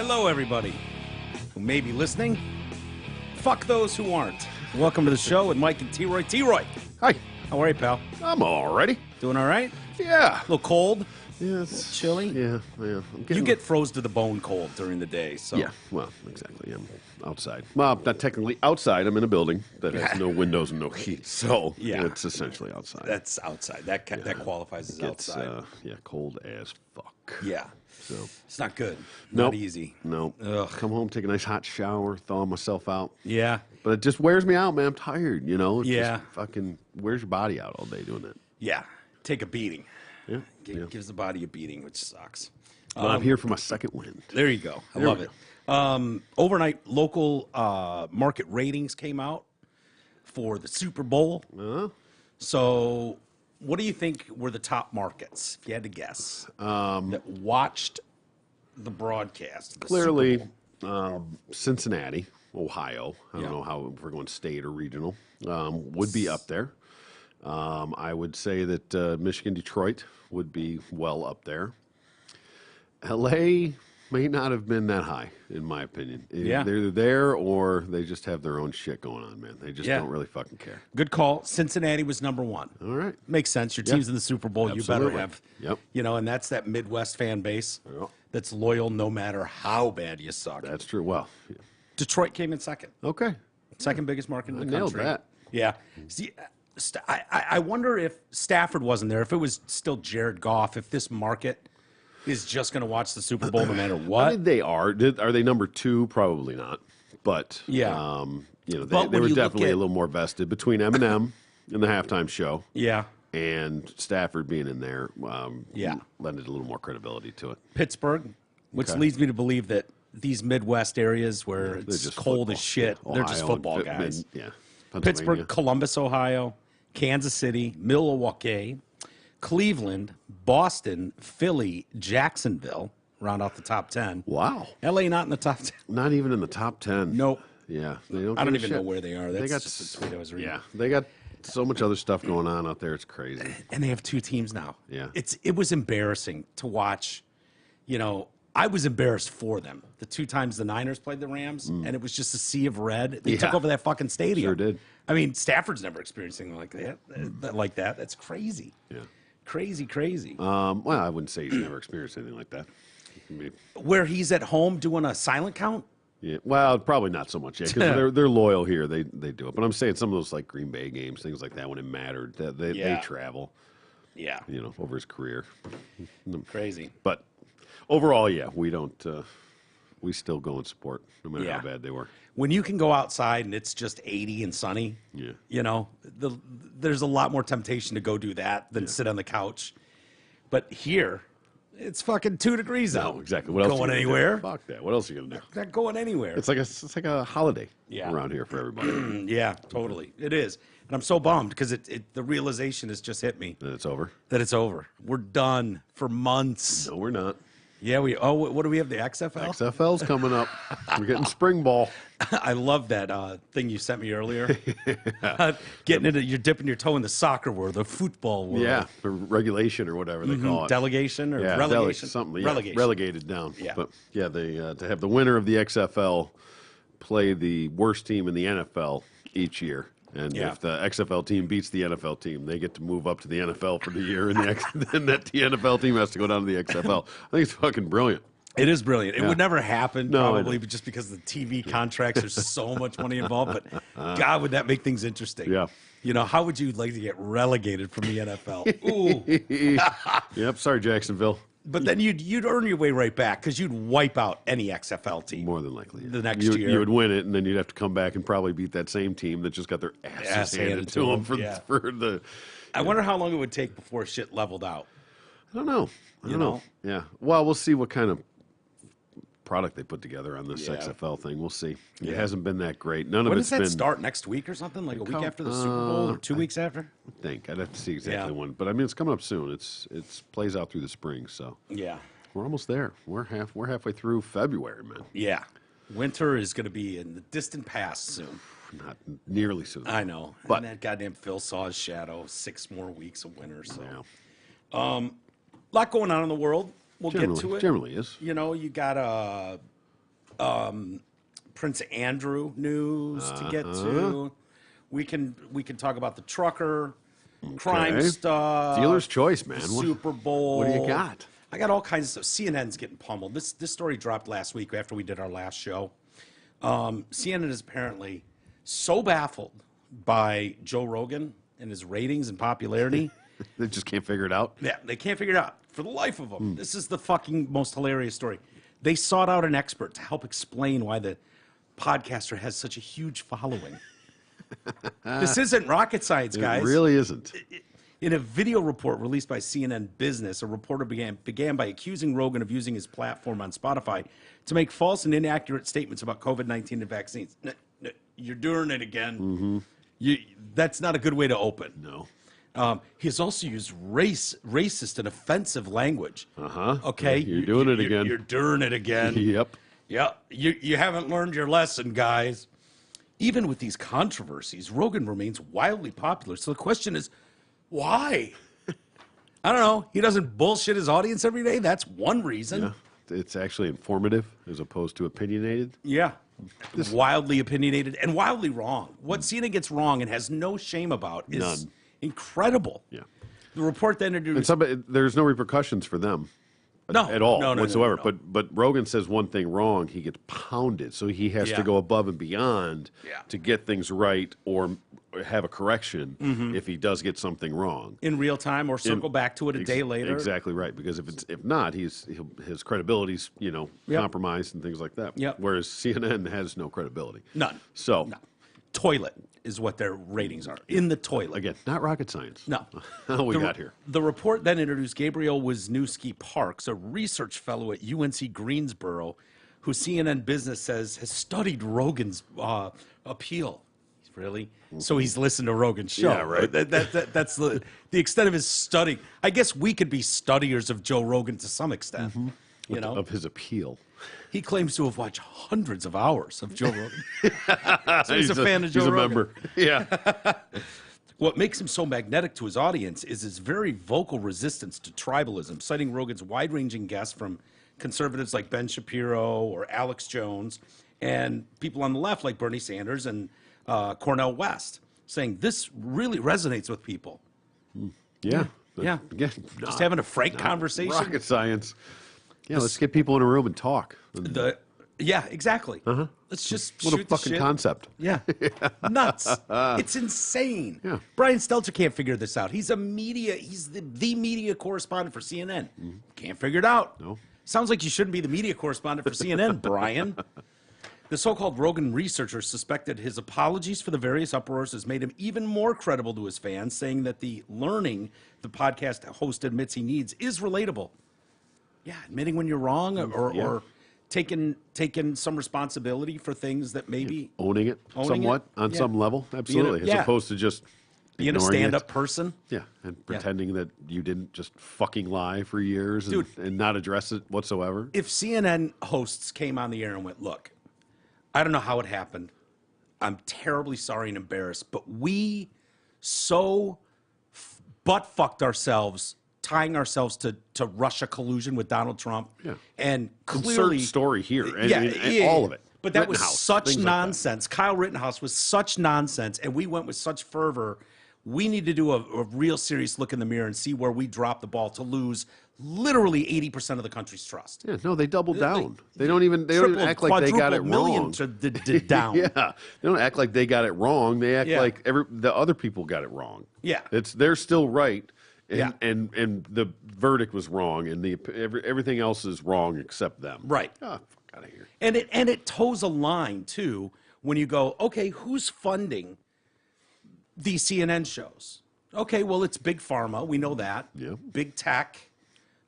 Hello, everybody who may be listening. Fuck those who aren't. Welcome to the show with Mike and T-Roy. T-Roy, Hi. how are you, pal? I'm already. Doing all right? Yeah. A little cold? Yeah, it's Chilly? Yeah. You get froze to the bone cold during the day, so. Yeah, well, exactly. I'm outside. Well, not technically outside. I'm in a building that has no windows and no heat, so Yeah. it's essentially outside. That's outside. That qualifies as It's, outside. cold as fuck. Yeah. So, It's not good. Nope. Not easy. no. Ugh. Come home, take a nice hot shower, thaw myself out. Yeah. But it just wears me out, man. I'm tired, you know? It Yeah. just fucking wears your body out all day doing that. Yeah. Take a beating. Yeah. Gives the body a beating, which sucks. But I'm here for my second wind. There you go. I love it. Overnight, local market ratings came out for the Super Bowl. So, what do you think were the top markets, if you had to guess, that watched the broadcast? Of the Clearly, Super Bowl? Cincinnati, Ohio. I don't know how if we're going state or regional. Would be up there. I would say that Michigan, Detroit would be well up there. L.A. may not have been that high, in my opinion. Yeah. They're either there or they just have their own shit going on, man. They just don't really fucking care. Good call. Cincinnati was number one. All right. Makes sense. Your team's in the Super Bowl. Absolutely. You better have. Yep. You know, and that's that Midwest fan base Yep. that's loyal no matter how bad you suck. That's true. Well, yeah. Detroit came in second. Okay. Second biggest market in the Nailed country. that. Yeah. See, I wonder if Stafford wasn't there, if it was still Jared Goff, if this market is just going to watch the Super Bowl no matter what. I mean, they are. Are they number two? Probably not. But, Yeah. you know, But they when were you look definitely at- a little more vested between Eminem in the halftime show. Yeah. And Stafford being in there, Yeah. lended a little more credibility to it. Pittsburgh, which Okay. leads me to believe that these Midwest areas where They're it's just cold football. as shit, Yeah. they're just Ohio football and guys. Yeah. Pittsburgh, Pennsylvania. Columbus, Ohio, Kansas City, Milwaukee, Cleveland, Boston, Philly, Jacksonville, round out the top 10. Wow. LA not in the top 10. Not even in the top 10. Nope. Yeah. They don't I don't give a even know shit. where they are. That's They got just a tweet I was reading. Yeah. They got so much other stuff going on out there. It's crazy. And they have two teams now. Yeah. It was embarrassing to watch. You know, I was embarrassed for them. The two times the Niners played the Rams, and it was just a sea of red. They took Yeah. over that fucking stadium. Sure did. I mean, Stafford's never experienced anything like that. That's crazy. Yeah. Crazy. Well, I wouldn't say he's never experienced anything like that. I mean, Where he's at home doing a silent count? yeah, well, probably not so much, yeah, because they're loyal here. They do it. But I'm saying some of those like Green Bay games, things like that, when it mattered, they Yeah. travel, Yeah. you know, over his career. Crazy. But overall, yeah, we don't. We still go and support, no matter Yeah. how bad they were. When you can go outside and it's just 80 and sunny, Yeah. you know, there's a lot more temptation to go do that than sit on the couch. But here, it's fucking 2 degrees out. No, exactly. What else? Going are you gonna anywhere? Do? Fuck that. What else are you gonna do? Not going anywhere. It's like a holiday Yeah. around here for everybody. Yeah, totally. It is. And I'm so bummed because the realization has just hit me Then it's over. that it's over. We're done for months. No, we're not. Yeah, what do we have? The XFL? XFL's coming up. We're getting spring ball. I love that thing you sent me earlier. Getting into, you're dipping your toe in the soccer world, the football world. Yeah, for regulation or whatever they call it. Delegation or Yeah, relegation? something. Yeah, Relegation. relegated down. Yeah. But yeah, they to have the winner of the XFL play the worst team in the NFL each year. And Yeah. if the XFL team beats the NFL team, they get to move up to the NFL for the year, and then the NFL team has to go down to the XFL. I think it's fucking brilliant. It is brilliant. It Yeah. would never happen, No, I probably, know. but just because of the TV contracts, there's so much money involved. But God, would that make things interesting? Yeah. You know, how would you like to get relegated from the NFL? Ooh. Yep. Sorry, Jacksonville. But then you'd earn your way right back because you'd wipe out any XFL team. More than likely. Yeah. The next you, year. You would win it, and then you'd have to come back and probably beat that same team that just got their Ass asses handed handed to to them them, for, yeah. for the. I wonder how long it would take before shit leveled out. I don't know. I You don't know? Yeah. Well, we'll see what kind of product they put together on this Yeah. XFL thing. We'll see. It Yeah. hasn't been that great. None When of does it's that been. start? Next week or something? Like a week after the Super Bowl or 2 weeks after? I think I'd have to see exactly Yeah. when, but I mean it's coming up soon. It's plays out through the spring, so Yeah. we're almost there. We're halfway through February, man. Yeah. Winter is going to be in the distant past soon. Not nearly soon. I know. But- and that goddamn Phil saw his shadow. 6 more weeks of winter. So, Yeah. lot going on in the world. We'll get to it. Generally is. You know, you got Prince Andrew news to get to. We can talk about the trucker, crime stuff. Dealer's choice, man. Super Bowl. What do you got? I got all kinds of stuff. CNN's getting pummeled. This story dropped last week after we did our last show. CNN is apparently so baffled by Joe Rogan and his ratings and popularity. They just can't figure it out. Yeah, they can't figure it out for the life of them. This is the fucking most hilarious story. They sought out an expert to help explain why the podcaster has such a huge following. This isn't rocket science, guys. It really isn't. In a video report released by CNN Business, a reporter began by accusing Rogan of using his platform on Spotify to make false and inaccurate statements about COVID-19 and vaccines. You're doing it again. That's not a good way to open. No. He has also used racist and offensive language. Okay, You're doing it again. You're doing it again. Yep. Yeah, you haven't learned your lesson, guys. Even with these controversies, Rogan remains wildly popular. So the question is, why? I don't know. He doesn't bullshit his audience every day. That's one reason. Yeah. It's actually informative as opposed to opinionated. Yeah. Wildly opinionated and wildly wrong. What CNN gets wrong and has no shame about is incredible. Yeah. The report then introduced... There's no repercussions for them at all whatsoever. No. But Rogan says one thing wrong, he gets pounded. So he has to go above and beyond to get things right or have a correction if he does get something wrong. In real time or circle back to it a day later. Exactly right. Because if not, his credibility's compromised and things like that. Yep. Whereas CNN has no credibility. None. So... Toilet is what their ratings are. In the toilet. Again, not rocket science. No. How we got here. The report then introduced Gabriel Wisniewski Parks, a research fellow at UNC Greensboro, who CNN Business says has studied Rogan's appeal. Really? So he's listened to Rogan's show. Yeah, right. That's the extent of his study. I guess we could be studiers of Joe Rogan to some extent. You know, Of his appeal. He claims to have watched hundreds of hours of Joe Rogan. So he's a fan of Joe Rogan. Member. Yeah. What makes him so magnetic to his audience is his very vocal resistance to tribalism, citing Rogan's wide-ranging guests from conservatives like Ben Shapiro or Alex Jones and people on the left like Bernie Sanders and Cornel West, saying this really resonates with people. Yeah. Yeah. Again, Just having a frank conversation. Rocket science. Yeah, let's get people in a room and talk. Yeah, exactly. Let's just What shoot a fucking the shit. Concept. Yeah. Nuts. It's insane. Yeah. Brian Stelter can't figure this out. He's the media correspondent for CNN. Can't figure it out. No. Sounds like you shouldn't be the media correspondent for CNN, Brian. The so-called Rogan researcher suspected his apologies for the various uproars has made him even more credible to his fans, saying that the learning the podcast host admits he needs is relatable. Yeah, admitting when you're wrong or taking some responsibility for things that maybe... Owning it somewhat on some level. Absolutely. As opposed to just being a stand-up person. Yeah, and pretending that you didn't just fucking lie for years and not address it whatsoever. If CNN hosts came on the air and went, look, I don't know how it happened. I'm terribly sorry and embarrassed, but we so butt-fucked ourselves tying ourselves to Russia collusion with Donald Trump. Yeah. And clearly... Insert story here. And all of it. But that was Rittenhouse, such nonsense. Kyle Rittenhouse was such nonsense, and we went with such fervor. We need to do a real serious look in the mirror and see where we dropped the ball to lose literally 80% of the country's trust. Yeah, no, they doubled down. They don't even act like they got it wrong. Down. Yeah, they don't act like they got it wrong. They act like the other people got it wrong. Yeah, they're still right. And, Yeah. and the verdict was wrong, and everything else is wrong except them. Right. Oh, fuck out of here. And it toes a line too when you go, okay, who's funding these CNN shows? Okay, well, it's big pharma, we know that. Yeah. Big tech,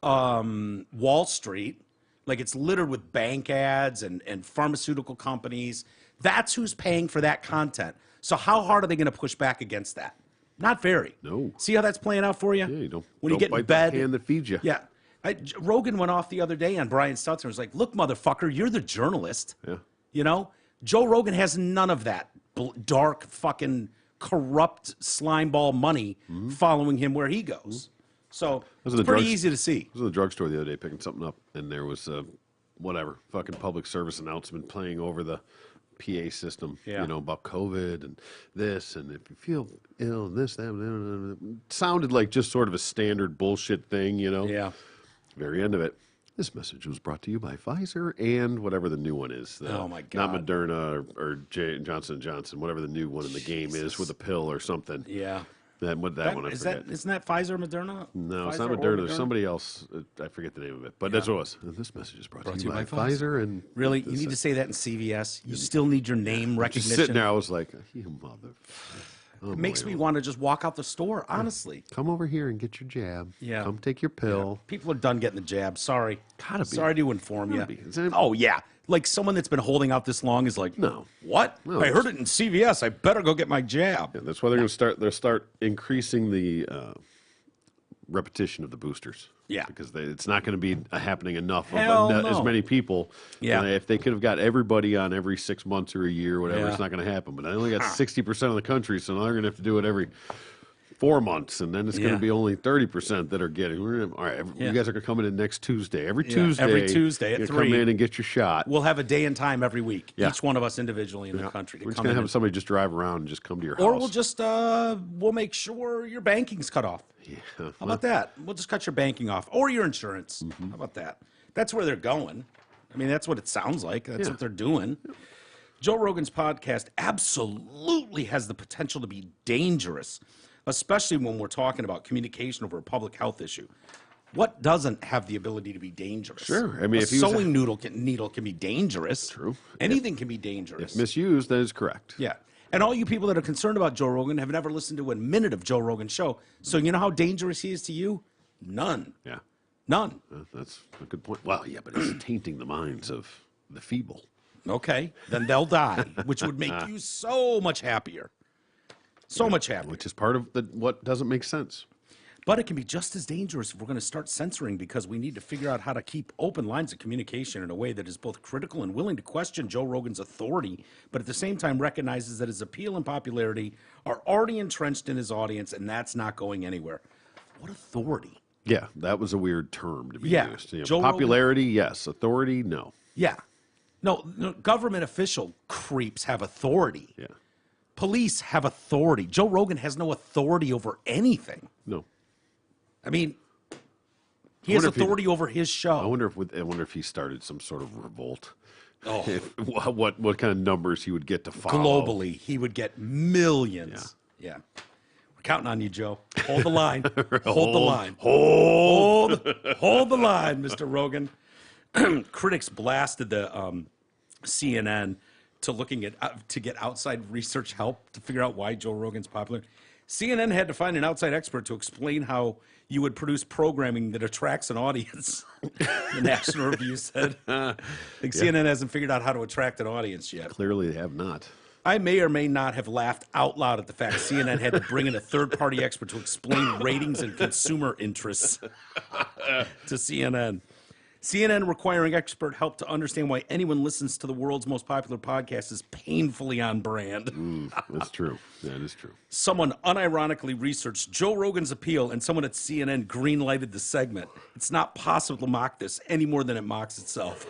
Wall Street, like it's littered with bank ads and pharmaceutical companies. That's who's paying for that content. So how hard are they going to push back against that? Not very. No. See how that's playing out for you? Yeah, you don't, when you get bite in bed, the hand that feeds you. Yeah. Rogan went off the other day on Brian Stelter and was like, look, motherfucker, you're the journalist. Yeah. You know? Joe Rogan has none of that dark, fucking, corrupt slimeball money following him where he goes. So it's pretty easy to see. I was in the drugstore the other day picking something up, and there was whatever, fucking public service announcement playing over the PA system, Yeah. about COVID and this, and if you feel ill, this, that, it sounded like just sort of a standard bullshit thing, Yeah. Very end of it. This message was brought to you by Pfizer and whatever the new one is. Oh, my Not God. Moderna or Johnson & Johnson, whatever the new one in the game is with a pill or something. Yeah. That one I forget. Isn't that Pfizer or Moderna? No, it's Pfizer not or Moderna. There's somebody else. I forget the name of it, but that's what it was. This message is brought to you by Pfizer. And Really? You need to say that in CVS? You still need your name recognition? just sitting there, I was like, you mother. It makes me want to just walk out the store, honestly. Come over here and get your jab. Yeah. Come take your pill. People are done getting the jab. Sorry. Gotta be. Sorry to inform you. be. Is it- Oh, yeah. Like someone that's been holding out this long is like, No. What? No, I heard it in CVS. I better go get my jab. Yeah, that's why they're going to start. They'll start increasing the repetition of the boosters. Yeah. because it's not going to be happening enough Hell of no. as many people. Yeah. If they could have got everybody on every 6 months or a year, or whatever, Yeah. it's not going to happen. But I only got 60% of the country, so now they're going to have to do it every 4 months, and then it's going Yeah. to be only 30% that are getting. All right, Yeah. you guys are coming in next Tuesday. Every Yeah, Tuesday, every Tuesday at you 3. come in and get your shot. We'll have a day and time every week, Yeah. each one of us individually in the country. We're just come going in to and- have somebody just drive around and just come to your Or house. we'll just we'll make sure your banking's cut off. Yeah. How about that? We'll just cut your banking off or your insurance. Mm-hmm. How about that? That's where they're going. I mean, that's what it sounds like. That's Yeah. what they're doing. Joe Rogan's podcast absolutely has the potential to be dangerous, especially when we're talking about communication over a public health issue. What doesn't have the ability to be dangerous? Sure. I mean, a if he was sewing needle can be dangerous. True. Anything can be dangerous. misused, that is correct. Yeah. And all you people that are concerned about Joe Rogan have never listened to a minute of Joe Rogan's show. So you know how dangerous he is to you? None. Yeah. None. That's a good point. Well, yeah, but it's tainting the minds of the feeble. Okay. Then they'll die, which would make you so much happier. So much happier. Which is part of what doesn't make sense. But it can be just as dangerous if we're going to start censoring because we need to figure out how to keep open lines of communication in a way that is both critical and willing to question Joe Rogan's authority, but at the same time recognizes that his appeal and popularity are already entrenched in his audience, and that's not going anywhere. What authority? Yeah, that was a weird term to be Yeah. used. You know, Joe popularity, yes. Authority, no. Yeah. No, government official creeps have authority. Yeah. Police have authority. Joe Rogan has no authority over anything. No. I mean, he has wonder if he- authority over his show. I wonder if he started some sort of revolt. Oh. What kind of numbers he would get to follow. Globally, he would get millions. Yeah. We're counting on you, Joe. Hold the line. Hold the line. Hold the line, Mr. Rogan. Critics blasted the CNN to get outside research help to figure out why Joe Rogan's popular. CNN had to find an outside expert to explain how you would produce programming that attracts an audience. The National Review said. I think CNN hasn't figured out how to attract an audience yet. Clearly they have not. I may or may not have laughed out loud at the fact CNN had to bring in a third-party expert to explain ratings and consumer interests to CNN. CNN requiring expert help to understand why anyone listens to the world's most popular podcast is painfully on brand. That's true. That is true. Someone unironically researched Joe Rogan's appeal, and someone at CNN green-lighted the segment. It's not possible to mock this any more than it mocks itself.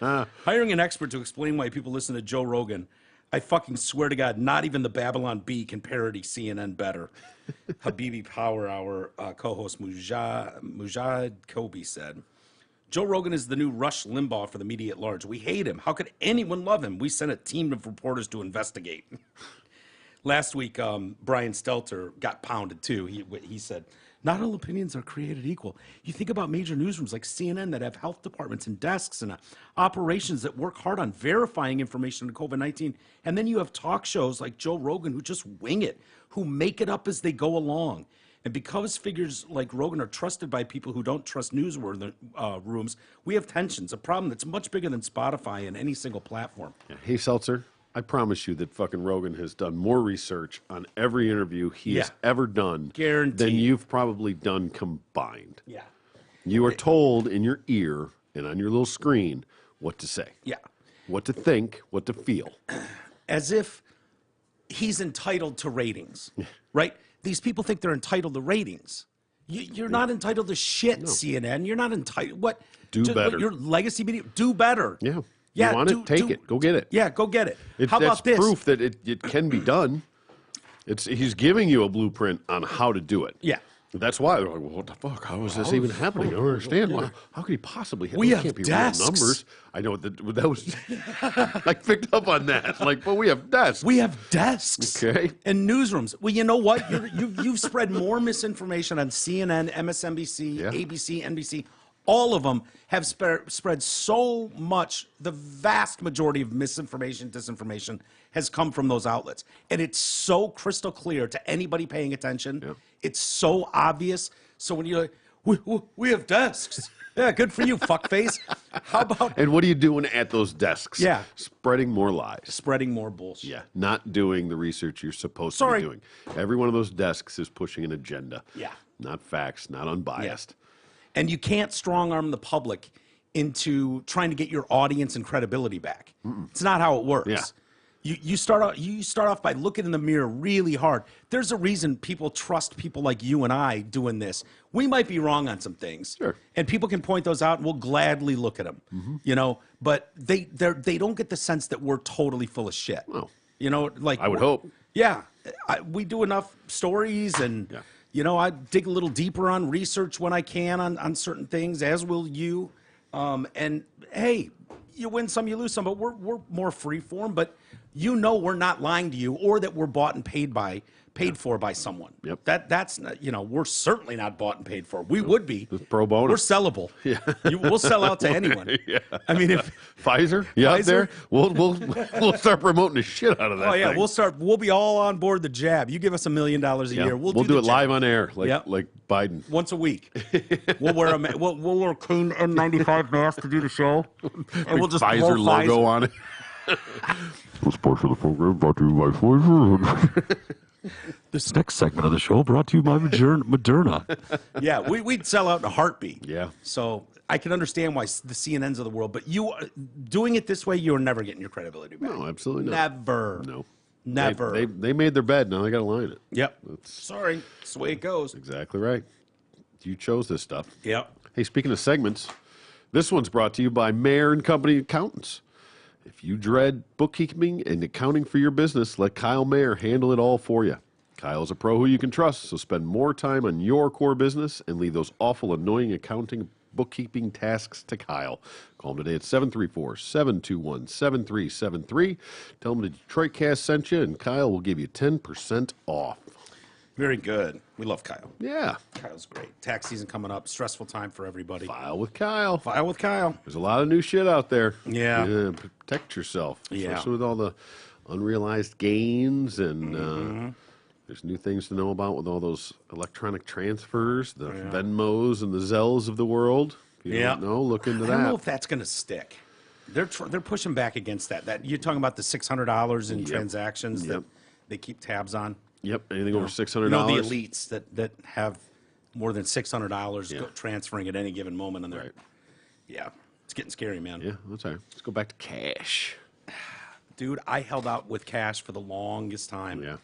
Hiring an expert to explain why people listen to Joe Rogan, I fucking swear to God, not even the Babylon Bee can parody CNN better. Habibi Power Hour co-host Mujahid Kobi said, Joe Rogan is the new Rush Limbaugh for the media at large. We hate him. How could anyone love him? We sent a team of reporters to investigate. Last week, Brian Stelter got pounded too. He said, not all opinions are created equal. You think about major newsrooms like CNN that have health departments and desks and operations that work hard on verifying information on COVID-19. And then you have talk shows like Joe Rogan who just wing it, who make it up as they go along. And because figures like Rogan are trusted by people who don't trust newsrooms, we have tensions, a problem that's much bigger than Spotify and any single platform. Yeah. Hey, Seltzer, I promise you that fucking Rogan has done more research on every interview he has ever done Guaranteed. than you've probably done combined. Yeah. You are told in your ear and on your little screen what to say, Yeah. what to think, what to feel. As if he's entitled to ratings, right? These people think they're entitled to ratings. You're not entitled to shit, CNN. You're not entitled. What? Do better. Your legacy media. Do better. Yeah. Yeah. You want it? Take it. Go get it. Yeah. Go get it. How That's about this? proof that it can be done. He's giving you a blueprint on how to do it. Yeah. That's why they're like, well, what the fuck? How is this even happening? I don't understand. How could he possibly have We those have can't be desks. real numbers? I know that was I picked up on that. Like, but we have desks. We have desks. Okay. And newsrooms. Well, you know what? You've spread more misinformation on CNN, MSNBC, ABC, NBC. All of them have spread so much. The vast majority of misinformation, disinformation has come from those outlets. And it's so crystal clear to anybody paying attention. Yeah. It's so obvious. So when you're like, we have desks. Yeah, good for you, fuckface. How about And what are you doing at those desks? Yeah. Spreading more lies. spreading more bullshit? Yeah. Not doing the research you're supposed to be doing. Every one of those desks is pushing an agenda. Yeah. Not facts, not unbiased. And you can't strong arm the public into trying to get your audience and credibility back. It's not how it works. Yeah. You start off by looking in the mirror really hard. There's a reason people trust people like you and I doing this. We might be wrong on some things, Sure. and people can point those out, and we'll gladly look at them. You know, but they don't get the sense that we're totally full of shit. Well, You know, like I would hope. Yeah, we do enough stories, and Yeah. you know, I dig a little deeper on research when I can on certain things, as will you. And hey, you win some, you lose some, but we're more free form. But you know, we're not lying to you, or that we're bought and paid for by someone. Yep. That's not, you know, we're certainly not bought and paid for. We would be pro bono. We're sellable. Yeah, we'll sell out to anyone. Yeah. I mean, if Pfizer, you out Pfizer? there? We'll start promoting the shit out of that. oh yeah, thing. we'll be all on board the jab. You give us $1 million a Yeah. year, we'll do the it jab. live on air, like Yep. like Biden. Once a week. We'll wear we'll wear a clean N95 mask to do the show, and we'll just Pfizer blow logo Pfizer. on it. This portion of the program brought to you by Pfizer. This next segment of the show brought to you by Moderna. Yeah, we'd sell out in a heartbeat. Yeah. So I can understand why the CNNs of the world, but you doing it this way, you're never getting your credibility back. No, absolutely not. Never. No. Never. They made their bed. Now they got to line it. Yep. That's Sorry. That's the way it goes. exactly right. You chose this stuff. Yep. Hey, speaking of segments, this one's brought to you by Mayer and Company Accountants. If you dread bookkeeping and accounting for your business, let Kyle Mayer handle it all for you. Kyle is a pro who you can trust, so spend more time on your core business and leave those awful, annoying accounting bookkeeping tasks to Kyle. Call him today at 734-721-7373. Tell him the Detroit Cast sent you, and Kyle will give you 10% off. Very good. We love Kyle. Yeah. Kyle's great. Tax season coming up. Stressful time for everybody. File with Kyle. File with Kyle. There's a lot of new shit out there. Yeah. Protect yourself. Yeah. Especially with all the unrealized gains and there's new things to know about with all those electronic transfers, the Venmos and the Zells of the world. If you don't know, look into I that. don't know if that's going to stick. They're pushing back against that. That you're talking about the $600 in transactions that they keep tabs on. Yep, anything over $600. You know, the elites that have more than $600 transferring at any given moment on their. Right. Yeah, it's getting scary, man. Yeah, that's all right. Let's go back to cash. Dude, I held out with cash for the longest time. Yeah.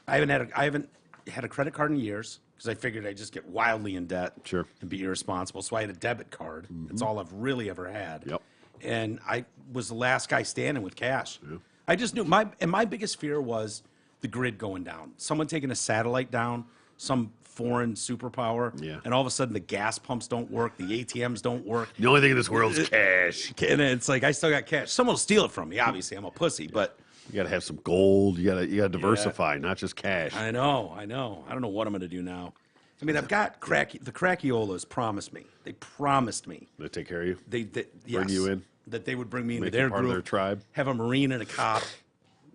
I haven't had a credit card in years because I figured I'd just get wildly in debt. Sure. And be irresponsible. So I had a debit card. That's all I've really ever had. Yep. And I was the last guy standing with cash. I just knew my biggest fear was the grid going down. Someone taking a satellite down, some foreign superpower, and all of a sudden the gas pumps don't work, the ATMs don't work. The only thing in this world is cash. And it's like I still got cash. Someone will steal it from me. Obviously, I'm a pussy, but You got to have some gold. You got to diversify, not just cash. I know. I don't know what I'm going to do now. I mean, I've got the Cracchiolas promised me. They promised me. They take care of you. They Bring you in. That they would bring me into Make you their part of group. their tribe. Have a Marine and a cop.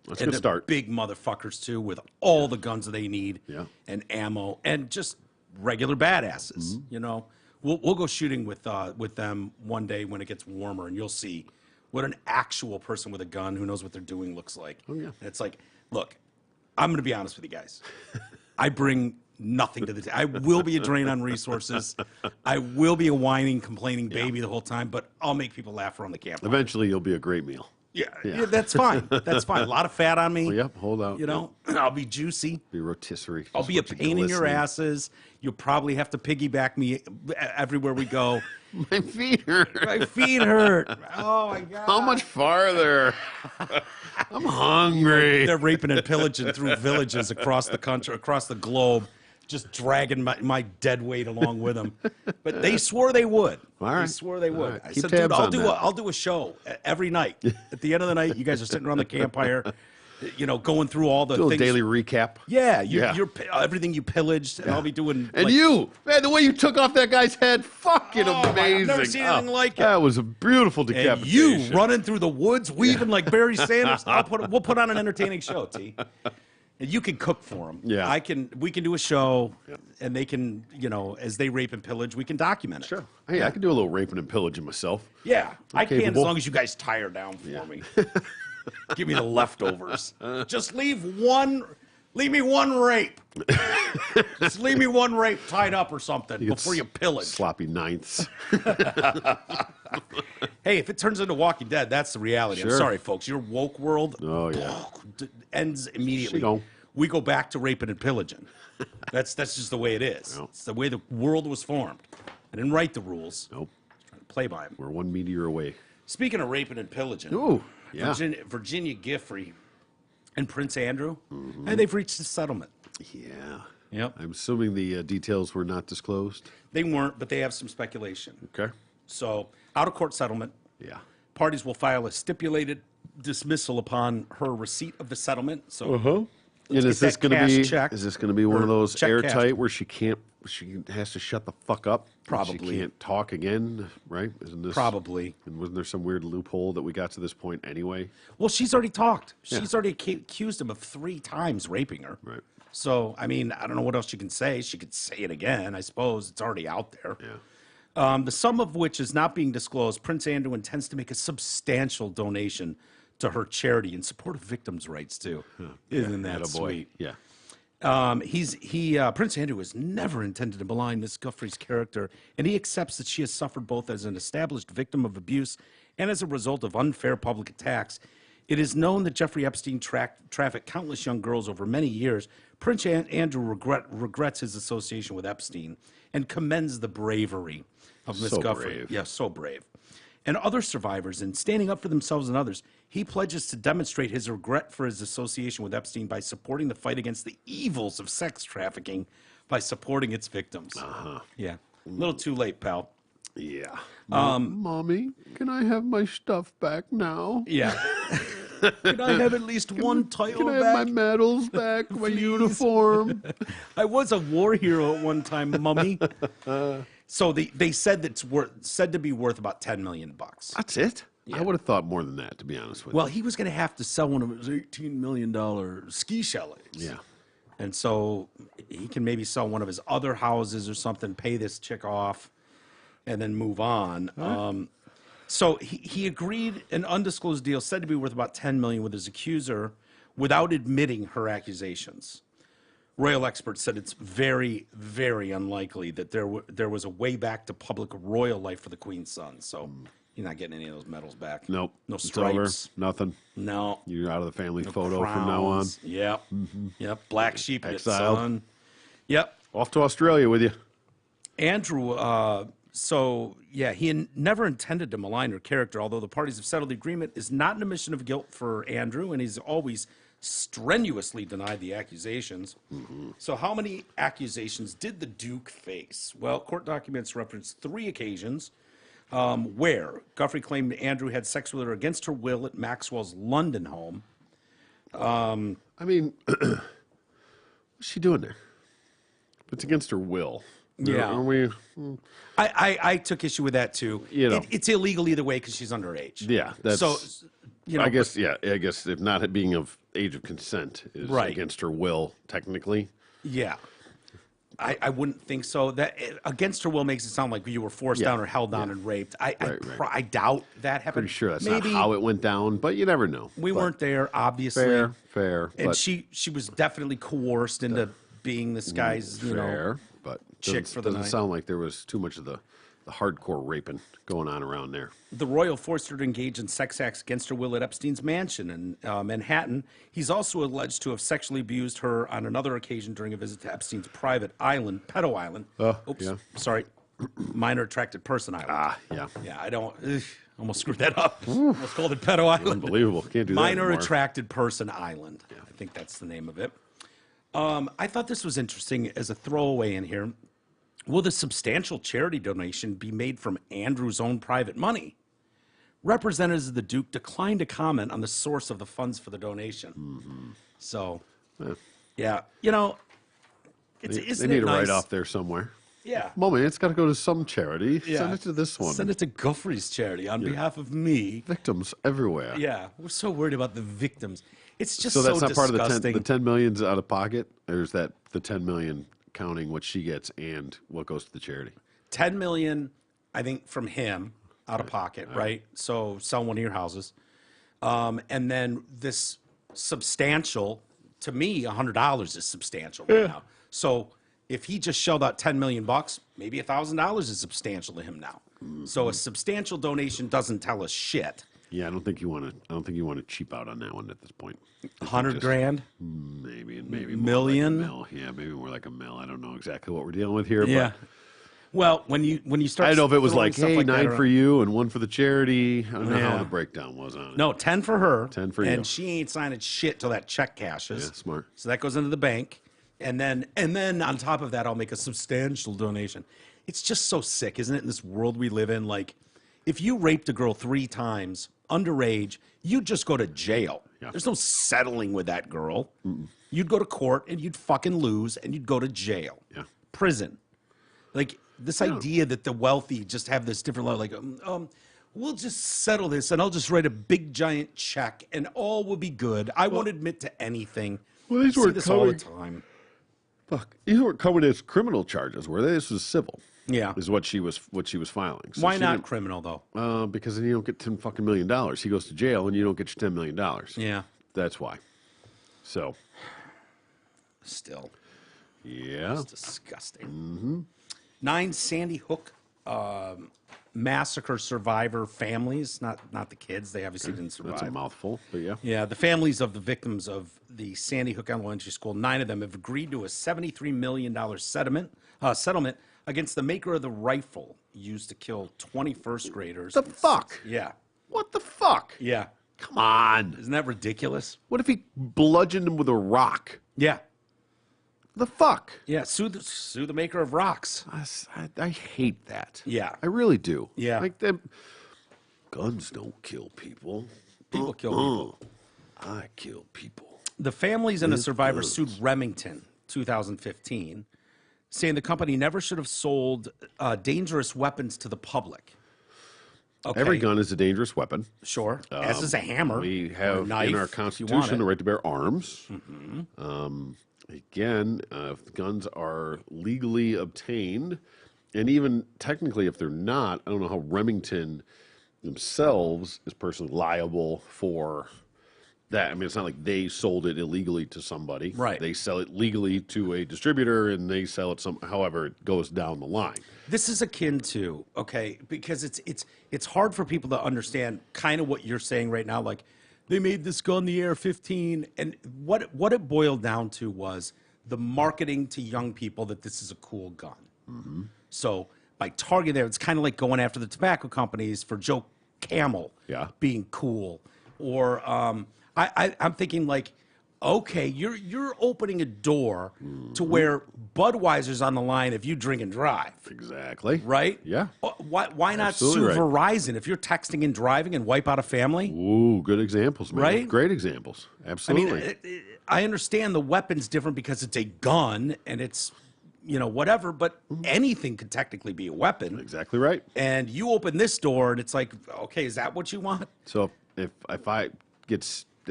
That's a And good they're start. big motherfuckers too, with all the guns that they need, and ammo, and just regular badasses. You know, we'll go shooting with them one day when it gets warmer, and you'll see what an actual person with a gun who knows what they're doing looks like. Oh, yeah. And it's like, look, I'm going to be honest with you guys. I bring nothing to the table. I will be a drain on resources. I will be a whining, complaining baby the whole time, but I'll make people laugh around the campfire. Eventually, you'll be a great meal. Yeah, that's fine. That's fine. A lot of fat on me. Well, yep, hold out. You know, I'll be juicy. Be rotisserie. I'll Just be a what you pain in your glistening. asses. You'll probably have to piggyback me everywhere we go. My feet hurt. My feet hurt. Oh my god. How much farther? I'm hungry. They're raping and pillaging through villages across the country, across the globe, just dragging my dead weight along with them. But they swore they would. All right. They swore they would. All right. I Keep said, dude, tabs on that. I'll do a show every night. At the end of the night, you guys are sitting around the campfire, you know, going through all the Do a things. daily recap. Yeah, you're everything you pillaged, and I'll be doing. And like, you, man, the way you took off that guy's head, fucking Oh, my- amazing. I've never seen anything like it. That was a beautiful and decapitation. you running through the woods, weaving like Barry Sanders. We'll put on an entertaining show, T. And you can cook for them. Yeah. We can do a show, and they can, you know, as they rape and pillage, we can document it. Sure. Hey, I can do a little raping and pillaging myself. Yeah, I can as capable. long as you guys tire down for me. Give me the leftovers. Just leave me one rape. Just leave me one rape tied up or something before you pillage. Sloppy ninths. Hey, if it turns into Walking Dead, that's the reality. I'm Sure. sorry, folks. Your woke world Oh, yeah. ends immediately. She don't. We go back to raping and pillaging. That's just the way it is. It's the way the world was formed. I didn't write the rules. Nope. I was trying to play by them. We're one meteor away. Speaking of raping and pillaging, Ooh, yeah. Virginia Giffrey and Prince Andrew, and they've reached a settlement. Yeah. Yep. I'm assuming the details were not disclosed. They weren't, but they have some speculation. Okay. So, out of court settlement. Yeah. Parties will file a stipulated dismissal upon her receipt of the settlement. So, And get is this that going to cash be? check Is this going to be one or of those check cash. airtight where she has to shut the fuck up? Probably. She can't talk again, right? Isn't this Probably. And wasn't there some weird loophole that we got to this point anyway? Well, she's already talked. She's already accused him of 3 times raping her. Right. So, I mean, I don't know what else she can say. She could say it again, I suppose. It's already out there. Yeah. The sum of which is not being disclosed. Prince Andrew intends to make a substantial donation to her charity in support of victims' rights, too. Isn't that Attaboy. sweet? Yeah. Prince Andrew has never intended to malign Miss Guffrey's character, and he accepts that she has suffered both as an established victim of abuse and as a result of unfair public attacks. It is known that Jeffrey Epstein trafficked countless young girls over many years. Prince Andrew regrets his association with Epstein and commends the bravery of Miss So Guffrey. brave. Yeah, so brave. And other survivors, in standing up for themselves and others, he pledges to demonstrate his regret for his association with Epstein by supporting the fight against the evils of sex trafficking by supporting its victims. Yeah. A little too late, pal. Yeah. Mommy, can I have my stuff back now? Yeah. Can I have at least one title Can I have back? my medals back, my uniform? I was a war hero at one time, mummy. So they said that's said to be worth about $10 million. That's it? I would have thought more than that, to be honest with Well, he was going to have to sell one of his $18 million ski chalets. you. Yeah. And so he can maybe sell one of his other houses or something, pay this chick off, and then move on. So he agreed an undisclosed deal said to be worth about $10 million with his accuser without admitting her accusations. Royal experts said it's very, very unlikely that there was a way back to public royal life for the Queen's son. So you're not getting any of those medals back. Nope. No It's over. stripes. Nothing. No. You're out of the family photo from now on. Crowns. Yep. Yep. Black sheep in its Exiled. son. Yep. Off to Australia with you. Andrew, he never intended to malign her character, although the parties have settled the agreement is not an admission of guilt for Andrew, and he's always strenuously denied the accusations. So how many accusations did the Duke face? Well, court documents reference 3 occasions where Guffrey claimed Andrew had sex with her against her will at Maxwell's London home. I mean, what's she doing there? It's against her will. Yeah. Are we, I took issue with that too. You know. It's illegal either way because she's underage. yeah, that's. So, you know, I guess, I guess if not being of age of consent is Right. against her will, technically. yeah. I wouldn't think so. That against her will makes it sound like you were forced down or held down and raped. I Right. doubt that happened. Pretty sure that's Maybe not how it went down, but you never know. we But weren't there, obviously. Fair. And but she was definitely coerced into being this guy's, fair, but chick doesn't, for the doesn't night. sound like there was too much of the hardcore raping going on around there. The Royal forced her to engage in sex acts against her will at Epstein's mansion in Manhattan. He's also alleged to have sexually abused her on another occasion during a visit to Epstein's private island, Pedo Island. Oops, yeah. sorry, minor attracted person island. Yeah. Yeah, I don't. Almost screwed that up. Almost called it Pedo Island. Unbelievable. Can't do that Minor anymore. attracted person island. Yeah. I think that's the name of it. I thought this was interesting as a throwaway in here. Will the substantial charity donation be made from Andrew's own private money? Representatives of the Duke declined to comment on the source of the funds for the donation. Mm-hmm. So, Yeah. yeah, you know, They isn't need it a nice? write-off there somewhere. Yeah. Moment, it's got to go to some charity. Yeah. Send it to this one. Send it to Guffrey's charity on behalf of me. Victims everywhere. Yeah, we're so worried about the victims. It's just So that's not disgusting. part of the 10 million's out of pocket, or is that the 10 million counting what she gets and what goes to the charity? 10 million, I think, from him out of pocket, right? So sell one of your houses. And then this substantial, to me, $100 is substantial right now. So if he just shelled out 10 million bucks, maybe $1,000 is substantial to him now. So a substantial donation doesn't tell us shit. Yeah, I don't think you want to cheap out on that one at this point. 100 grand? Maybe Million? More like a mil. Yeah, maybe more like a mil. I don't know exactly what we're dealing with here. Yeah. But Well, when you start, I don't know if it was throwing like, stuff hey, like that 9 around- for you and 1 for the charity. I don't know how Yeah. the breakdown was on it. No, 10 for her. 10 for and you. she ain't signing shit till that check cashes. Yeah, smart. So that goes into the bank, and then on top of that, I'll make a substantial donation. It's just so sick, isn't it? In this world we live in, like, if you raped a girl 3 times underage, you'd just go to jail. Yeah. There's no settling with that girl. You'd go to court and you'd fucking lose, and you'd go to jail. Yeah. Prison. Like this idea that the wealthy just have this different level, like, we'll just settle this and I'll just write a big giant check and all will be good. I won't admit to anything. Well, these I see were this all the coming- time. Fuck. These weren't covered as criminal charges, were they? This was civil. Yeah. Is what she was filing. So Why she not didn't- criminal though? Because then you don't get $10 fucking million. He goes to jail and you don't get your $10 million. Yeah. That's why. So, Still, yeah. it's disgusting. 9 Sandy Hook massacre survivor families, not the kids. They obviously didn't survive. That's a mouthful, but yeah. Yeah, the families of the victims of the Sandy Hook Elementary School, 9 of them have agreed to a $73 million settlement against the maker of the rifle used to kill 20 first graders. The fuck? Yeah, What the fuck? yeah. Come on. Isn't that ridiculous? What if he bludgeoned him with a rock? Yeah, The fuck? yeah. Sue the maker of rocks. I hate that. Yeah. I really do. Yeah. Like them. Guns don't kill people. People kill people. I kill people. The families and the survivor sued Remington 2015, saying the company never should have sold dangerous weapons to the public. Okay. Every gun is a dangerous weapon. Sure. As is a hammer. We or a have knife, in our if you want Constitution it. the right to bear arms. Again, if guns are legally obtained, and even technically if they're not, I don't know how Remington themselves is personally liable for that. I mean, it's not like they sold it illegally to somebody. Right. They sell it legally to a distributor, and they sell it however it goes down the line. This is akin to, okay, because it's hard for people to understand kind of what you're saying right now. Like, they made this gun, the AR-15, and what it boiled down to was the marketing to young people that this is a cool gun. So by targeting there, it's kind of like going after the tobacco companies for Joe Camel being cool. Or I'm thinking like, okay, you're opening a door to where Budweiser's on the line if you drink and drive. Exactly. Right? Yeah. Why not Absolutely sue right. Verizon if you're texting and driving and wipe out a family? Ooh, good examples, man. Right? Great examples. I Absolutely. mean, I understand the weapon's different because it's a gun and it's, whatever, but anything could technically be a weapon. Exactly right. And you open this door and it's like, okay, is that what you want? So if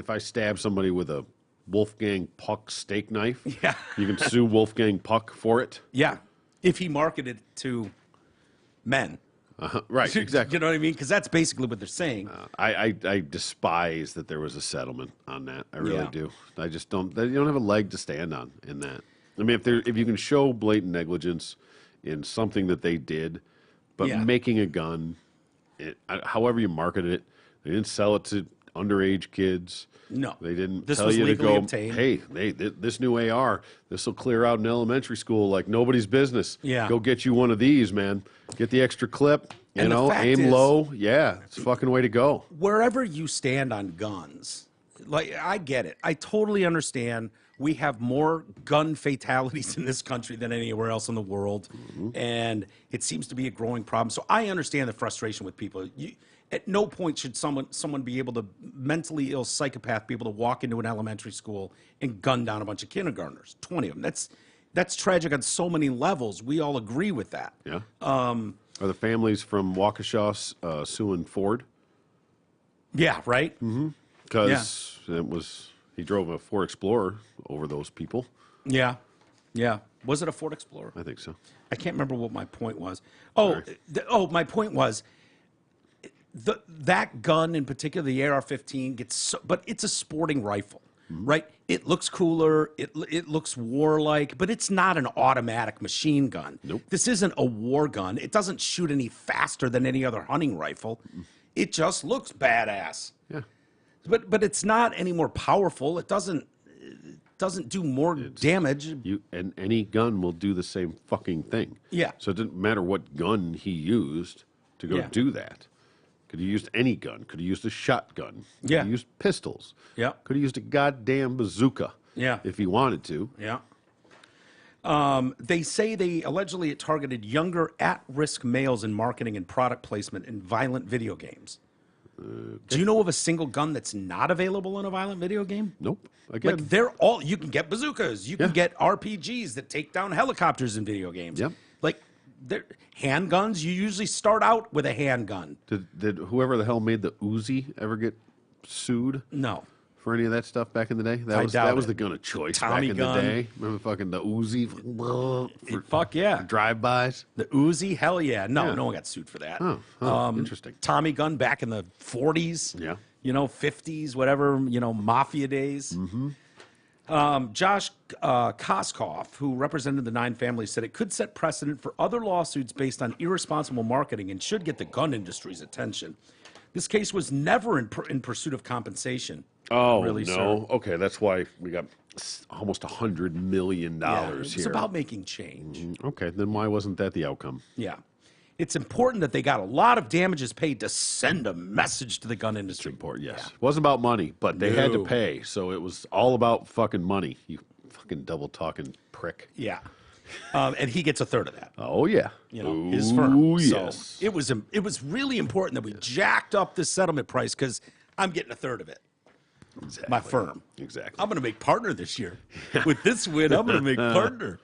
I stab somebody with a Wolfgang Puck steak knife, Yeah. you can sue Wolfgang Puck for it. Yeah. If he marketed to men. Right, exactly. You know what I mean? Because that's basically what they're saying. I despise that there was a settlement on that. I really Yeah. do. I just don't. You don't have a leg to stand on in that. I mean, if you can show blatant negligence in something that they did, But Yeah. making a gun, however you marketed it, they didn't sell it to underage kids. No. They didn't This tell was you to legally go, obtained. hey, this new AR, this will clear out in elementary school like nobody's business. Yeah. Go get you one of these, man. Get the extra clip, And the fact aim is- low. Yeah, it's a fucking way to go. Wherever you stand on guns, like, I get it. I totally understand. We have more gun fatalities in this country than anywhere else in the world, and it seems to be a growing problem. So I understand the frustration with people. At no point should someone be able to, mentally ill psychopath, be able to walk into an elementary school and gun down a bunch of kindergartners, 20 of them. That's tragic on so many levels. We all agree with that. Yeah. Are the families from Waukesha suing Ford? Yeah, right? Because he drove a Ford Explorer over those people. Yeah. Yeah. Was it a Ford Explorer? I think so. I can't remember what my point was. My point was that gun in particular, the AR-15, but it's a sporting rifle, right? It looks cooler, it looks warlike, but it's not an automatic machine gun. Nope. This isn't a war gun. It doesn't shoot any faster than any other hunting rifle. It just looks badass. Yeah. But it's not any more powerful. It doesn't do more damage. And any gun will do the same fucking thing. Yeah. So it didn't matter what gun he used to go Yeah. do that. Could have used any gun. Could have used a shotgun. Could Yeah. have used pistols. Yeah. Could have used a goddamn bazooka. Yeah. If he wanted to. Yeah. They say allegedly it targeted younger at-risk males in marketing and product placement in violent video games. Do you know of a single gun that's not available in a violent video game? Nope. Again. Like you can get bazookas, you can Yeah. get RPGs that take down helicopters in video games. Yep. Like handguns, you usually start out with a handgun. Did whoever the hell made the Uzi ever get sued No. for any of that stuff back in the day? I doubt that was it. the gun of choice Tommy back in gun. the day. Remember fucking the Uzi for Fuck yeah. drive-bys? The Uzi, hell yeah. No, Yeah. no one got sued for that. Oh, interesting. Tommy gun back in the 40s. Yeah. 50s, whatever, mafia days. Josh Koskoff, who represented the 9 families, said it could set precedent for other lawsuits based on irresponsible marketing and should get the gun industry's attention. This case was never in pursuit of compensation. Oh, really, no. sir. Okay, that's why we got almost $100 million Yeah, it's here. about making change. Okay, then why wasn't that the outcome? Yeah. It's important that they got a lot of damages paid to send a message to the gun industry. Important, yes. It wasn't about money, but they had to No. pay, so it was all about fucking money. You fucking double-talking prick. Yeah. And he gets a third of that. Oh, yeah. His firm. Ooh, yes. So it was really important that we jacked up this settlement price because I'm getting a third of it. Exactly. My firm. Exactly. I'm going to make partner this year. With this win, I'm going to make partner.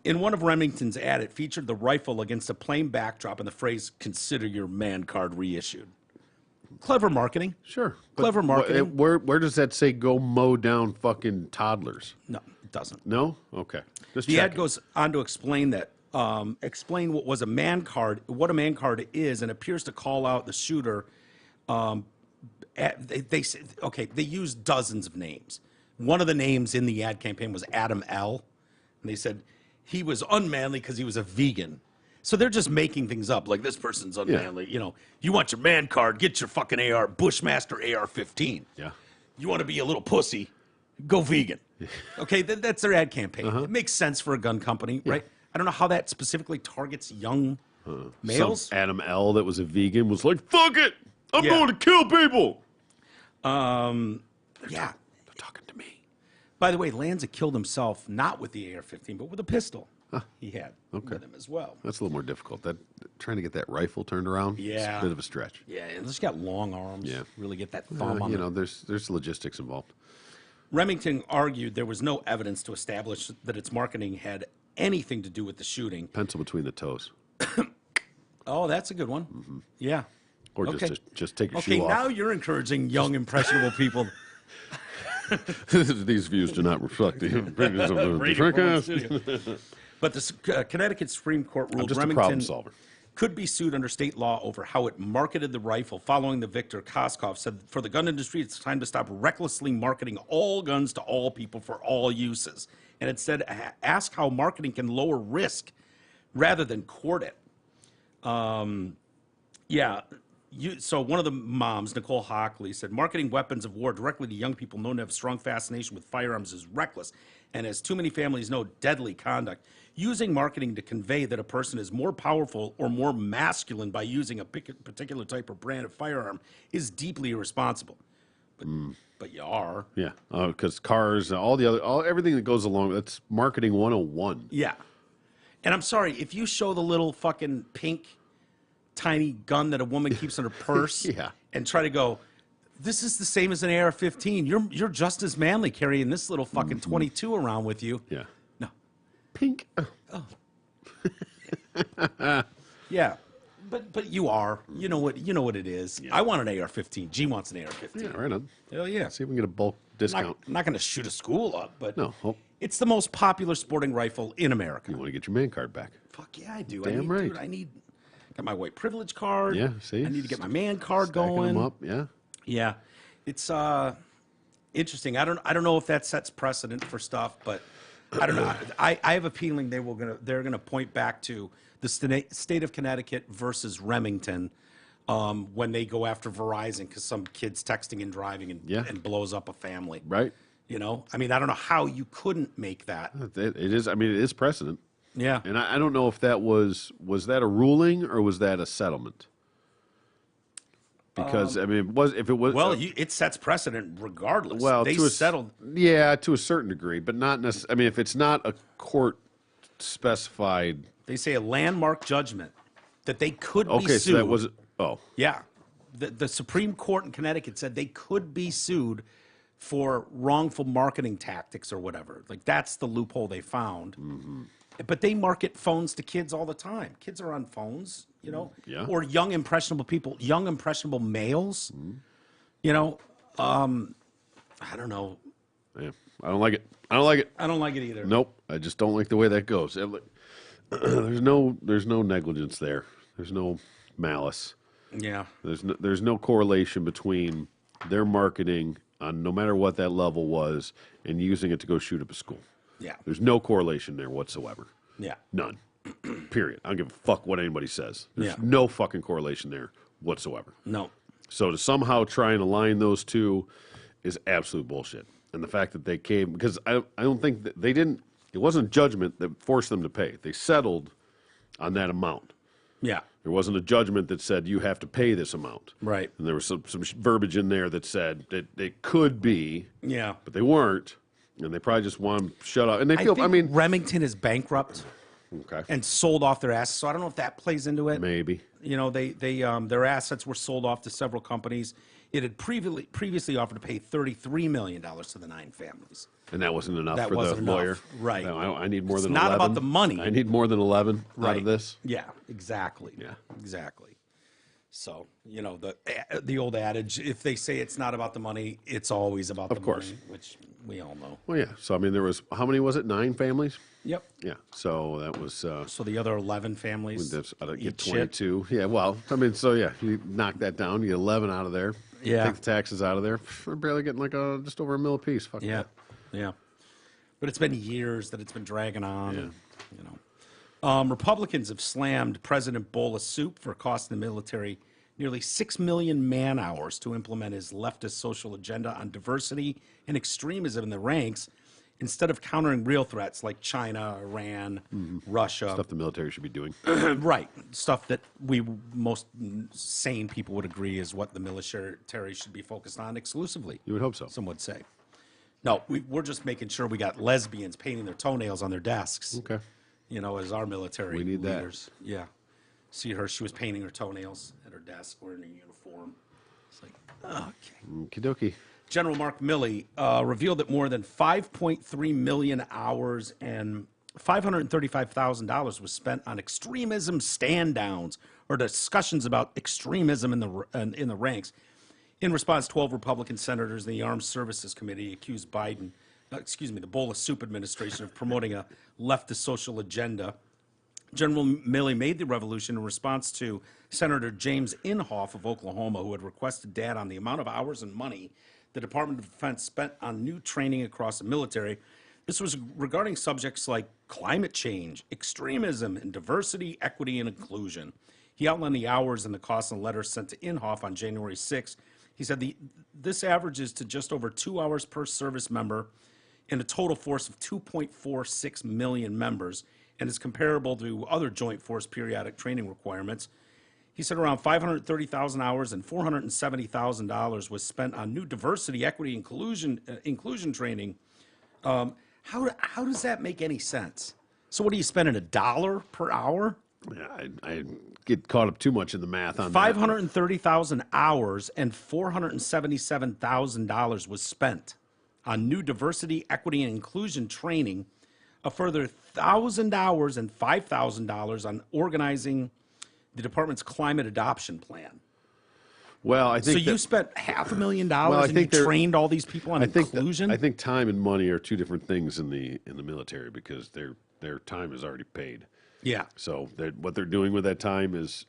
In one of Remington's ad, it featured the rifle against a plain backdrop and the phrase, "Consider your man card reissued." Clever marketing. Sure. Clever marketing. Where does that say go mow down fucking toddlers? No, it doesn't. No? Okay. Just The ad checking. goes on to explain that, explain what a man card is, and appears to call out the shooter. They used dozens of names. One of the names in the ad campaign was Adam L. And they said he was unmanly because he was a vegan. So they're just making things up. Like, this person's unmanly. You want your man card, get your fucking Bushmaster AR-15. Yeah. You want to be a little pussy, go vegan. Okay, that's their ad campaign. It makes sense for a gun company, right? I don't know how that specifically targets young males. Some Adam L. that was a vegan was like, fuck it! I'm Yeah. going to kill people! Yeah. They're talking to me. By the way, Lanza killed himself not with the AR-15, but with a pistol he had with him as well. That's a little more difficult. Trying to get that rifle turned around, it's Yeah. a bit of a stretch. Yeah, and it's got long arms. Yeah. Really get that thumb on it. There's logistics involved. Remington argued there was no evidence to establish that its marketing had anything to do with the shooting. Pencil between the toes. Oh, that's a good one. Yeah. Or Okay. just take your Okay, shoe now off. you're encouraging young, impressionable people. These views do not reflect the opinions of the Radio Portland Trickcast. Studio. But the Connecticut Supreme Court I'm ruled just a problem Remington solver. could be sued under state law over how it marketed the rifle. Following the victor, Koskoff said, for the gun industry, it's time to stop recklessly marketing all guns to all people for all uses. And it said, ask how marketing can lower risk rather than court it. Yeah. So one of the moms, Nicole Hockley, said marketing weapons of war directly to young people known to have strong fascination with firearms is reckless, and as too many families know, deadly conduct. Using marketing to convey that a person is more powerful or more masculine by using a particular type or brand of firearm is deeply irresponsible. But you are. Yeah, because cars, everything that goes along, that's marketing 101. Yeah. And I'm sorry, if you show the little fucking pink tiny gun that a woman keeps in her purse Yeah. and try to go, this is the same as an AR-15. You're just as manly carrying this little fucking 22 around with you. Yeah. No. Pink. Yeah. But you are. You know what it is. Yeah. I want an AR-15. G wants an AR-15. Yeah, right on. Hell yeah. See if we can get a bulk discount. I'm not going to shoot a school up, but No. Oh, it's the most popular sporting rifle in America. you want to get your man card back. Fuck yeah, I do. Damn right. Dude, got my white privilege card. Yeah, see? I need to get my man card Stacking going. them up, yeah. Yeah, it's interesting. I don't know if that sets precedent for stuff, but I don't know. I have a feeling they're gonna point back to the state of Connecticut versus Remington when they go after Verizon because some kid's texting and driving and blows up a family. Right. You know, I mean, I don't know how you couldn't make that. It is. I mean, it is precedent. Yeah, And I don't know if that was that a ruling or was that a settlement? Because I mean, if it was well, it sets precedent regardless. well, they settled. Yeah, to a certain degree, but not necessarily. I mean, if it's not a court specified. They say a landmark judgment that they could be Okay, sued. so that was. Oh, Yeah. The Supreme Court in Connecticut said they could be sued for wrongful marketing tactics or whatever. Like, that's the loophole they found. Mm-hmm. But they market phones to kids all the time. Kids are on phones, you know? Yeah. Or young, impressionable people, young, impressionable males. You know? I don't know. yeah. I don't like it. I don't like it. I don't like it either. Nope. I just don't like the way that goes. There's no negligence there. There's no malice. Yeah. There's no correlation between their marketing on no matter what that level was and using it to go shoot up a school. Yeah. There's no correlation there whatsoever. Yeah. None. Period. I don't give a fuck what anybody says. There's Yeah. no fucking correlation there whatsoever. No. So to somehow try and align those two is absolute bullshit. And the fact that they came, because I don't think that they didn't, it wasn't judgment that forced them to pay. They settled on that amount. Yeah. There wasn't a judgment that said you have to pay this amount. Right. And there was some verbiage in there that said that they could be, Yeah. but they weren't. And they probably just want to shut up. And they feel, think I mean, Remington is bankrupt okay, and sold off their assets. So I don't know if that plays into it. maybe. You know, their assets were sold off to several companies. It had previously offered to pay $33 million to the 9 families. And that wasn't enough That for wasn't the enough. lawyer. Right. No, I need more It's than not 11. about the money. I need more than 11 out Right. of this. Yeah, exactly. Yeah. Exactly. So, you know, the old adage, if they say it's not about the money, it's always about the course. money, which we all know. Well, yeah. So, I mean, there was, how many was it? 9 families? Yep. Yeah. So that was, So the other 11 families that's, I don't get eat shit. 22. Yeah. Well, I mean, so yeah, you knock that down, you get 11 out of there. Yeah. Take the taxes out of there. We're barely getting like just over $1 million a piece. Fuck Yeah, that. yeah. But it's been years that it's been dragging on. Yeah. You know, Republicans have slammed President Bowl of Soup for costing the military nearly 6 million man-hours to implement his leftist social agenda on diversity and extremism in the ranks, instead of countering real threats like China, Iran, Russia. Stuff the military should be doing. Right. Stuff that most sane people would agree is what the military should be focused on exclusively. You would hope so. Some would say. No, we're just making sure we got lesbians painting their toenails on their desks. Okay. You know, as our military We need that. leaders. Yeah. See her, she was painting her toenails at her desk wearing a uniform. It's like, okay. Okie dokie. General Mark Milley revealed that more than 5.3 million hours and $535,000 was spent on extremism stand-downs or discussions about extremism in the ranks. In response, 12 Republican senators in the Armed Services Committee accused the Bowl of Soup administration of promoting a leftist social agenda. General Milley made the revolution in response to Senator James Inhofe of Oklahoma, who had requested data on the amount of hours and money the Department of Defense spent on new training across the military. This was regarding subjects like climate change, extremism, and diversity, equity, and inclusion. He outlined the hours and the costs in a letter sent to Inhofe on January 6th. He said this averages to just over 2 hours per service member in a total force of 2.46 million members, and is comparable to other joint force periodic training requirements. He said around 530,000 hours and $470,000 was spent on new diversity, equity, inclusion training. How does that make any sense? So what are you spending, $1 per hour? Yeah, I get caught up too much in the math on 530,000 hours and $477,000 was spent on new diversity, equity, and inclusion training. A further 1,000 hours and $5,000 on organizing the department's climate adoption plan. Well, I think so. You spent $500,000 and you trained all these people on inclusion. I think time and money are two different things in the military because their time is already paid. Yeah. So what they're doing with that time is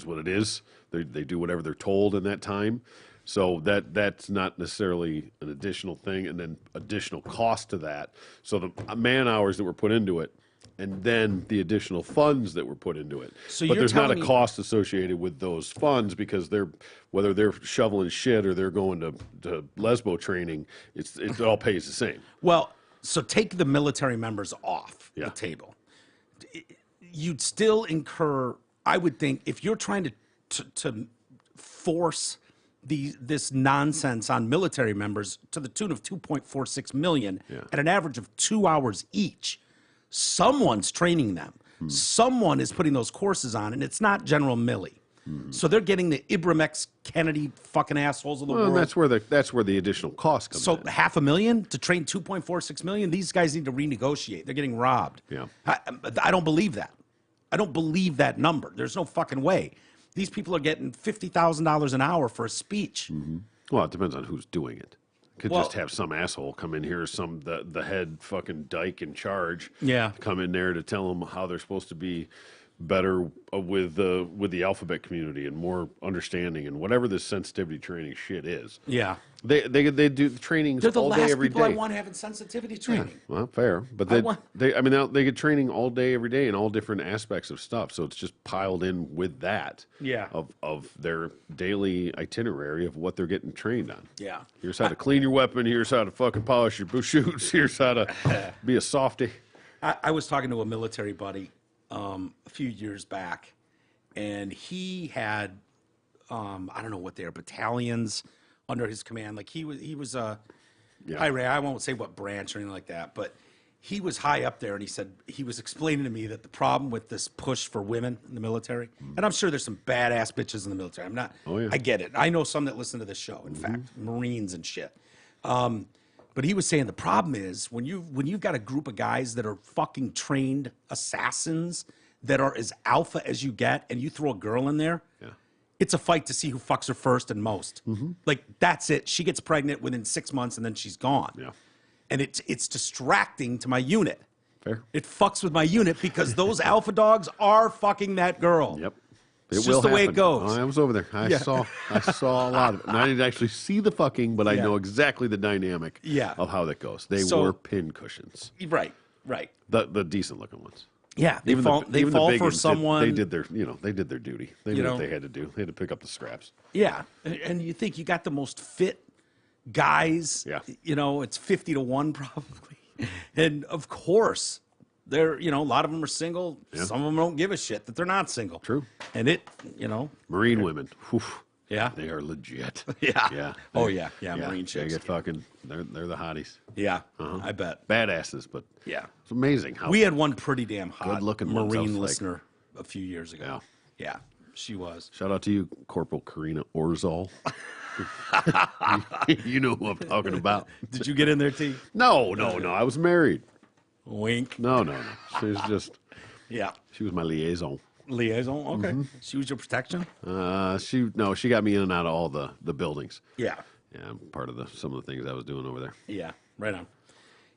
what it is. They do whatever they're told in that time. So that's not necessarily an additional thing, and then additional cost to that. So the man hours that were put into it, and then the additional funds that were put into it. So but there's not a cost associated with those funds because whether they're shoveling shit or they're going to lesbo training, it all pays the same. Well, so take the military members off the table. You'd still incur, I would think, if you're trying to force this nonsense on military members to the tune of 2.46 million at an average of 2 hours each. Someone's training them. Someone is putting those courses on, and it's not General Milley. So they're getting the Ibram X. Kennedy fucking assholes of the world. That's where the additional cost comes in. So $500,000 to train 2.46 million? These guys need to renegotiate. They're getting robbed. Yeah. I don't believe that. I don't believe that number. There's no fucking way. These people are getting $50,000 an hour for a speech. Mm-hmm. Well, it depends on who's doing it. Could just have some asshole come in here, the head fucking dyke in charge. Yeah. Come in there to tell them how they're supposed to be better with the alphabet community and more understanding and whatever this sensitivity training shit is. Yeah. They do the trainings They're the all last day every people day. I want having sensitivity training. Yeah, well, fair, but they get training all day every day in all different aspects of stuff. So it's just piled in with that. Yeah. Of their daily itinerary of what they're getting trained on. Yeah. Here's how to clean your weapon. Here's how to fucking polish your shoes. Here's how to be a softy. I was talking to a military buddy a few years back, and he had I don't know what they are, battalions under his command. Like he was high Ray. I won't say what branch or anything like that, but he was high up there, and he said he was explaining to me that the problem with this push for women in the military, and I'm sure there's some badass bitches in the military. I'm not. Oh, yeah. I get it. I know some that listen to this show. In fact, Marines and shit. But he was saying the problem is when you've got a group of guys that are fucking trained assassins that are as alpha as you get, and you throw a girl in there. Yeah. It's a fight to see who fucks her first and most. Like, that's it. She gets pregnant within 6 months, and then she's gone. Yeah. And it's distracting to my unit. Fair. It fucks with my unit because those alpha dogs are fucking that girl. Yep. It's just the way it goes. Oh, I was over there. I saw a lot of it. And I didn't actually see the fucking, but I know exactly the dynamic of how that goes. They were pin cushions. Right. The decent looking ones. Yeah, they fall for someone. They did their duty. They knew what they had to do. They had to pick up the scraps. Yeah, and you think you got the most fit guys. Yeah. It's 50-1 probably, and of course they're a lot of them are single. Yeah. Some of them don't give a shit that they're not single. True. And Marine women. Whew. Yeah, they are legit. Yeah. Oh yeah. Marine chicks. They get fucking. They're the hotties. Yeah, I bet. Badasses, but yeah, it's amazing how we had one pretty damn hot good-looking Marine listener a few years ago. Yeah, she was. Shout out to you, Corporal Karina Orzal. You know who I'm talking about. Did you get in there, T? No. I was married. Wink. No. She was just. Yeah. She was my liaison. Liaison. Okay. She was your protection. She got me in and out of all the buildings. Yeah. Yeah, part of some of the things I was doing over there. Yeah. Right on.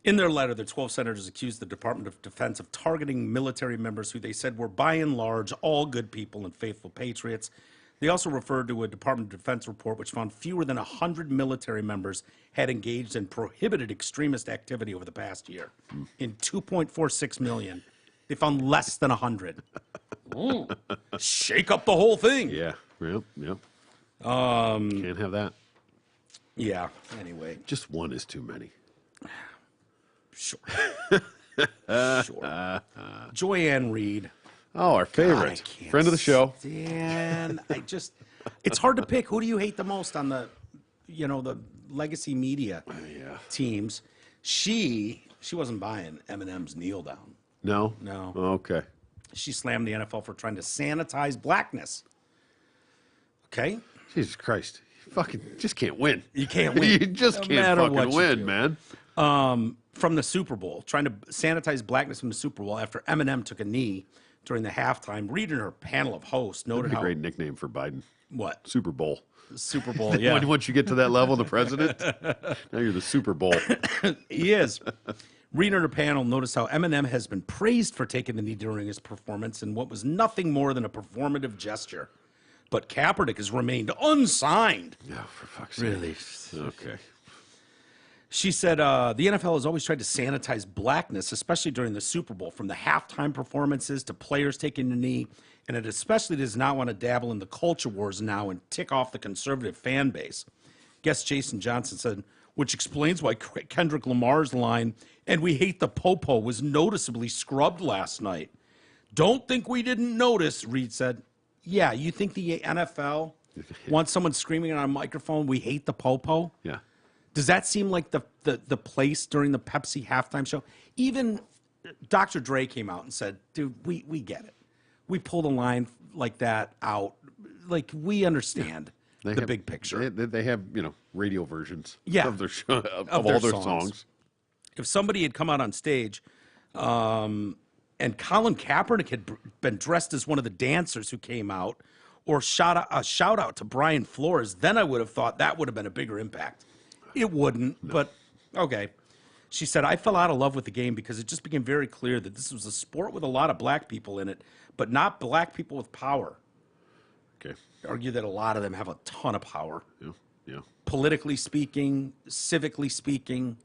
In their letter, the 12 senators accused the Department of Defense of targeting military members who they said were, by and large, all good people and faithful patriots. They also referred to a Department of Defense report which found fewer than 100 military members had engaged in prohibited extremist activity over the past year. In 2.46 million, they found less than 100. Shake up the whole thing. Yeah. Yep. Can't have that. Yeah. Anyway. Just one is too many. Sure. Sure. Joyanne Reed. Oh, our favorite. Friend of the show. And it's hard to pick. Who do you hate the most on the legacy media teams? She wasn't buying Eminem's kneel down. No? No. Okay. She slammed the NFL for trying to sanitize blackness. Okay? Jesus Christ. You fucking just can't win. You can't win. You just can't fucking win, man. From the Super Bowl, trying to sanitize blackness from the Super Bowl after Eminem took a knee during the halftime. Reed and her panel of hosts noted That'd be how... a great nickname for Biden. What? Super Bowl. Super Bowl, yeah. Once you get to that level, the president, now you're the Super Bowl. He is. Reed and her panel noticed how Eminem has been praised for taking the knee during his performance in what was nothing more than a performative gesture. But Kaepernick has remained unsigned. Oh, for fuck's sake. Really? Okay. She said the NFL has always tried to sanitize blackness, especially during the Super Bowl, from the halftime performances to players taking the knee, and it especially does not want to dabble in the culture wars now and tick off the conservative fan base. Guest Jason Johnson said, which explains why Kendrick Lamar's line, "And we hate the popo," was noticeably scrubbed last night. "Don't think we didn't notice," Reed said. Yeah, you think the NFL wants someone screaming on a microphone, "We hate the popo"? Yeah. Does that seem like the place during the Pepsi halftime show? Even Dr. Dre came out and said, "Dude, we get it. We pulled a line like that out. Like, we understand the big picture." They have, radio versions of their show, of their all their songs. If somebody had come out on stage and Colin Kaepernick had been dressed as one of the dancers who came out, or a shout out to Brian Flores, then I would have thought that would have been a bigger impact. It wouldn't, but okay. She said, "I fell out of love with the game because it just became very clear that this was a sport with a lot of black people in it, but not black people with power." Okay. Argue that a lot of them have a ton of power. Yeah. Politically speaking, civically speaking,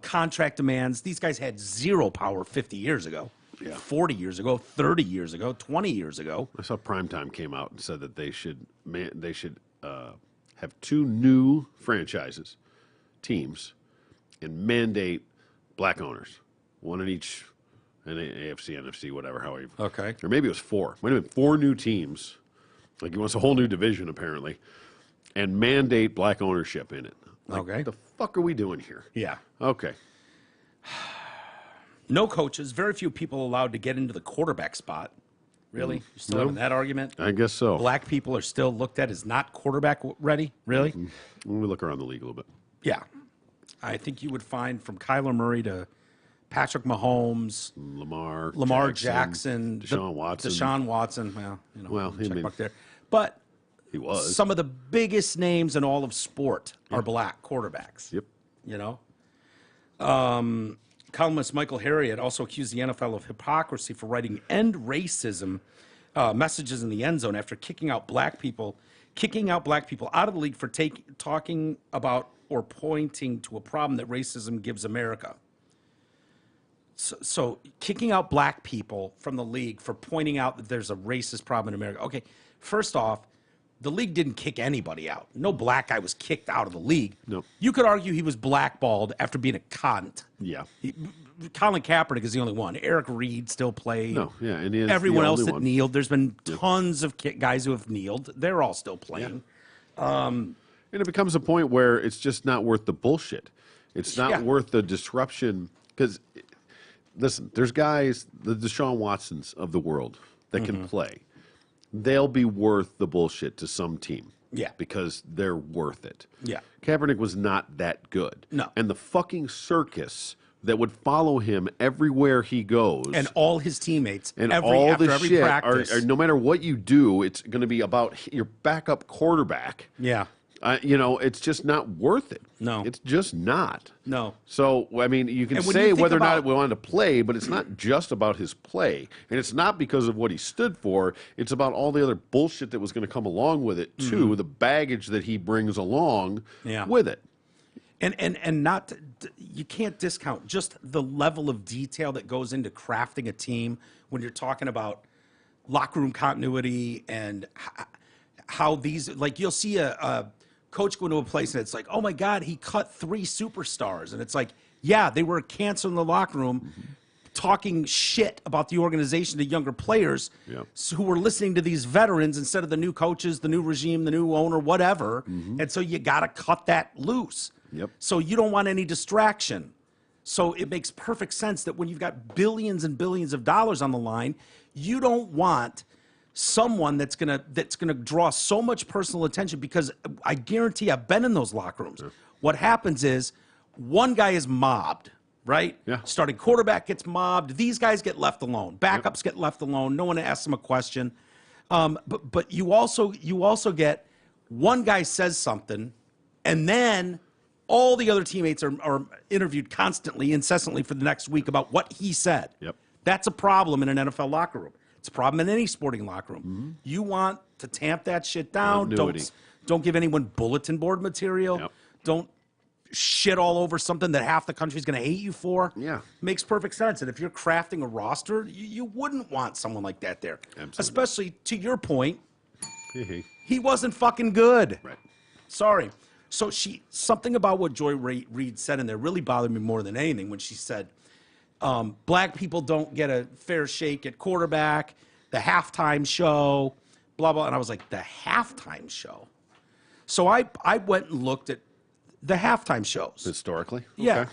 contract demands. These guys had zero power 50 years ago, 40 years ago, 30 years ago, 20 years ago. I saw Primetime came out and said that they should have two new franchises, teams, and mandate black owners, one in each, and AFC, NFC, whatever, however. Okay. Or maybe it was four. Might have been four new teams. Like he wants a whole new division, apparently, and mandate black ownership in it. Like, Okay. What the fuck are we doing here? Yeah. Okay. No coaches, very few people allowed to get into the quarterback spot. Really? You're still having that argument? I guess so. Black people are still looked at as not quarterback ready? Really? When we look around the league a little bit. Yeah. I think you would find from Kyler Murray to Patrick Mahomes, Lamar Jackson, Deshaun Watson. Deshaun Watson. Well, he check mark there. But he was. some of the biggest names in all of sport are black quarterbacks. Yep. Columnist Michael Harriot also accused the NFL of hypocrisy for writing "end racism" messages in the end zone after kicking out black people out of the league for talking about or pointing to a problem that racism gives America. So kicking out black people from the league for pointing out that there's a racist problem in America. Okay, first off, the league didn't kick anybody out. No black guy was kicked out of the league. Nope. You could argue he was blackballed after being a cunt. Yeah. Colin Kaepernick is the only one. Eric Reed still played. No, yeah, and he is everyone the else only that one. kneeled. There's been tons of guys who have kneeled. They're all still playing. And it becomes a point where it's just not worth the bullshit. It's not worth the disruption. Because, listen, there's guys, the Deshaun Watsons of the world that can play. They'll be worth the bullshit to some team. Yeah. Because they're worth it. Yeah. Kaepernick was not that good. No. And the fucking circus that would follow him everywhere he goes. And all his teammates. And after every shit practice. are no matter what you do, it's going to be about your backup quarterback. Yeah. It's just not worth it. No. It's just not. No. So, I mean, you can And when say you think whether or not about- we wanted to play, but it's not just about his play. And it's not because of what he stood for. It's about all the other bullshit that was going to come along with it, too, the baggage that he brings along with it. And not, you can't discount just the level of detail that goes into crafting a team when you're talking about locker room continuity and how these, like, you'll see a coach go into a place and it's like, oh my God, he cut 3 superstars. And it's like, yeah, they were canceling the locker room, talking shit about the organization to younger players who were listening to these veterans instead of the new coaches, the new regime, the new owner, whatever. And so you got to cut that loose. So you don't want any distraction. So it makes perfect sense that when you've got billions and billions of dollars on the line, you don't want someone that's gonna draw so much personal attention, because I guarantee I've been in those locker rooms. What happens is one guy is mobbed, right? Starting quarterback gets mobbed. These guys get left alone. Backups get left alone. No one asks them a question. But you also get one guy says something, and then all the other teammates are interviewed constantly, incessantly for the next week about what he said. That's a problem in an NFL locker room. It's a problem in any sporting locker room. You want to tamp that shit down. Don't give anyone bulletin board material. Don't shit all over something that half the country's going to hate you for. Makes perfect sense. And if you're crafting a roster, you wouldn't want someone like that there. Especially, to your point, he wasn't fucking good. Sorry. So something about what Joy Reid said in there really bothered me more than anything, when she said, black people don't get a fair shake at quarterback, the halftime show, blah, blah. And I was like, the halftime show? So I went and looked at the halftime shows. Historically? Yeah.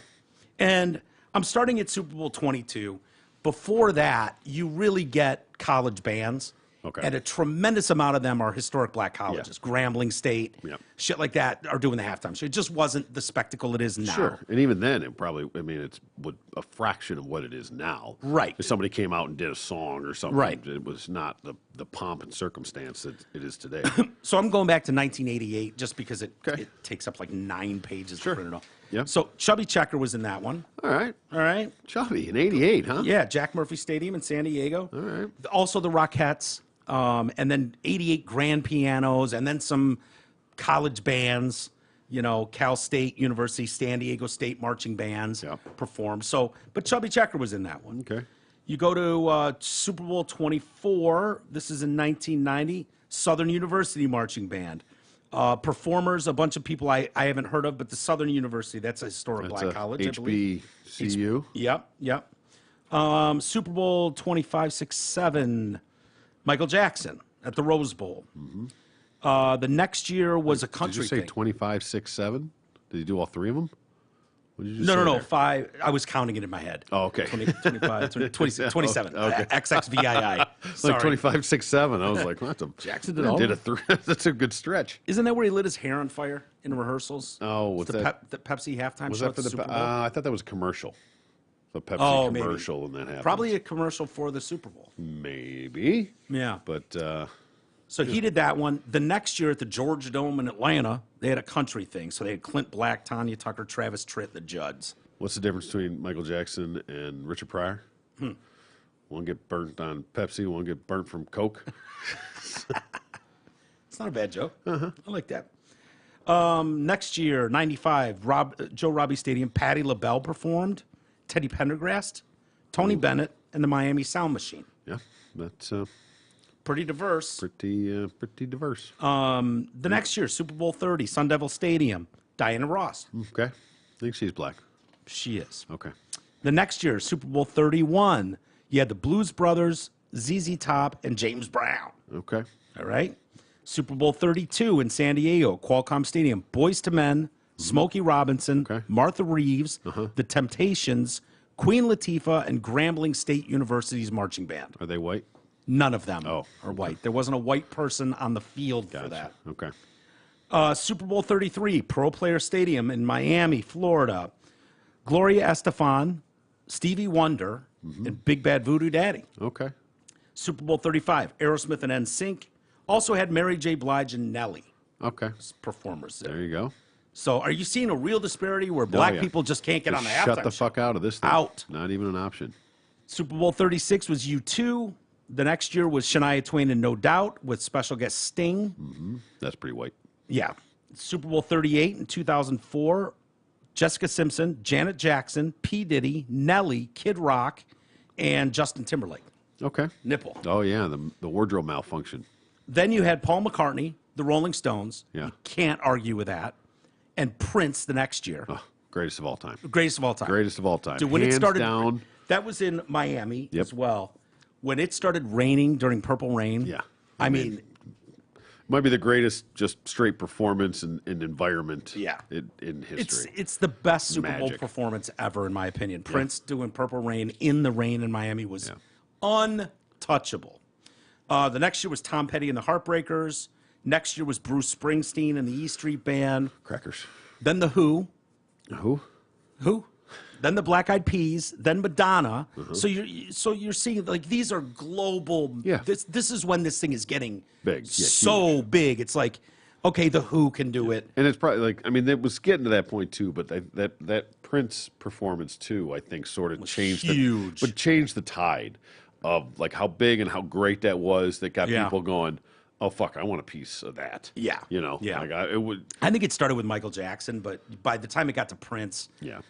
And I'm starting at Super Bowl 22. Before that, you really get college bands. And a tremendous amount of them are historic black colleges. Grambling State, shit like that, are doing the halftime show. It just wasn't the spectacle it is now. And even then, it probably, I mean, it's a fraction of what it is now. If somebody came out and did a song or something, it was not the pomp and circumstance that it is today. So I'm going back to 1988 just because it takes up like 9 pages to print it off. So Chubby Checker was in that one. All right. Chubby in 88, huh? Yeah, Jack Murphy Stadium in San Diego. Also the Rockettes. And then 88 grand pianos, and then some college bands, you know, Cal State, University, San Diego State marching bands performed. So, but Chubby Checker was in that one. You go to Super Bowl 24. This is in 1990. Southern University marching band. Performers, a bunch of people I haven't heard of, but the Southern University, that's a historic black college, I believe. HBCU? Yep. Super Bowl 25, 6, 7. Michael Jackson at the Rose Bowl. The next year was a country thing. Did you say 25, 6, 7? Did you do all 3 of them? What did you No, 5. I was counting it in my head. Oh, okay. 25, 26, 27. Okay. XXVII. Like 25, 6, 7. I was like, well, Jackson did all a 3. That's a good stretch. Isn't that where he lit his hair on fire in rehearsals? Oh, was that the Pepsi halftime was show that for at the Super Bowl? I thought that was a commercial. The Pepsi commercial when that happened. Probably a commercial for the Super Bowl. Maybe. Yeah. But so he did that one. The next year at the Georgia Dome in Atlanta, they had a country thing. So they had Clint Black, Tanya Tucker, Travis Tritt, the Judds. What's the difference between Michael Jackson and Richard Pryor? One get burnt on Pepsi, one get burnt from Coke. It's not a bad joke. I like that. Next year, 95, Joe Robbie Stadium, Patti LaBelle performed. Teddy Pendergrast, Tony Bennett, and the Miami Sound Machine. Yeah, that's pretty diverse. Pretty diverse. The next year, Super Bowl 30, Sun Devil Stadium, Diana Ross. Okay. I think she's black. She is. Okay. The next year, Super Bowl 31, you had the Blues Brothers, ZZ Top, and James Brown. Okay. All right. Super Bowl 32 in San Diego, Qualcomm Stadium, Boyz II Men, Smokey Robinson, Martha Reeves, The Temptations, Queen Latifah, and Grambling State University's marching band. Are they white? None of them are white. There wasn't a white person on the field for that. Okay. Super Bowl 33, Pro Player Stadium in Miami, Florida. Gloria Estefan, Stevie Wonder, and Big Bad Voodoo Daddy. Okay. Super Bowl 35, Aerosmith and NSYNC. Also had Mary J. Blige and Nelly. Okay. Performers there. There you go. So are you seeing a real disparity where black people just can't get on the halftime Shut the fuck out of this thing. Out. Not even an option. Super Bowl 36 was U2. The next year was Shania Twain and No Doubt with special guest Sting. That's pretty white. Yeah. Super Bowl 38 in 2004, Jessica Simpson, Janet Jackson, P. Diddy, Nelly, Kid Rock, and Justin Timberlake. Okay. nipple. Oh, yeah, the wardrobe malfunction. Then you had Paul McCartney, the Rolling Stones. Yeah. You can't argue with that. And Prince the next year. Oh, greatest of all time. Greatest of all time. Greatest of all time. Dude, when Hands it started, down. that was in Miami Yep. as well. When it started raining during Purple Rain. Yeah. I mean, might be the greatest just straight performance and environment Yeah. in history. it's the best Super Bowl Magic. performance ever, in my opinion. Prince doing Purple Rain in the rain in Miami was untouchable. The next year was Tom Petty and the Heartbreakers. Next year was Bruce Springsteen and the E Street Band. Crackers. Then the Who. Who? Then the Black Eyed Peas. Then Madonna. So you're seeing like these are global. Yeah. This is when this thing is getting Big. Yeah, so big. It's like, okay, the Who can do it. And it's probably like, I mean, it was getting to that point too, but that Prince performance too, I think, sort of changed huge. but changed the tide of like how big and how great that was. That got Yeah. people going, oh fuck, I want a piece of that. Yeah. You know. Yeah. Like it would. I think it started with Michael Jackson, but by the time it got to Prince, Yeah.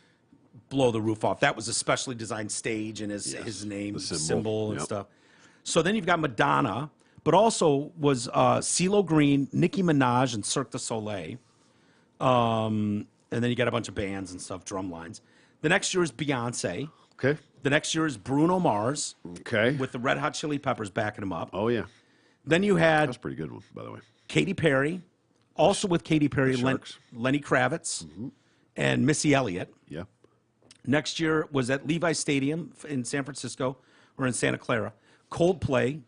blow the roof off. That was a specially designed stage and his name the symbol and Yep. stuff. So then you've got Madonna, but also was CeeLo Green, Nicki Minaj, and Cirque du Soleil. And then you got a bunch of bands and stuff, drum lines. The next year is Beyonce. Okay. The next year is Bruno Mars Okay. with the Red Hot Chili Peppers backing him up. Oh yeah, Then you had that's a pretty good one, by the way. Katy Perry, also with Katy Perry, Sharks. Lenny Kravitz, and Missy Elliott. Yeah. Next year was at Levi's Stadium in San Francisco or in Santa Clara. Coldplay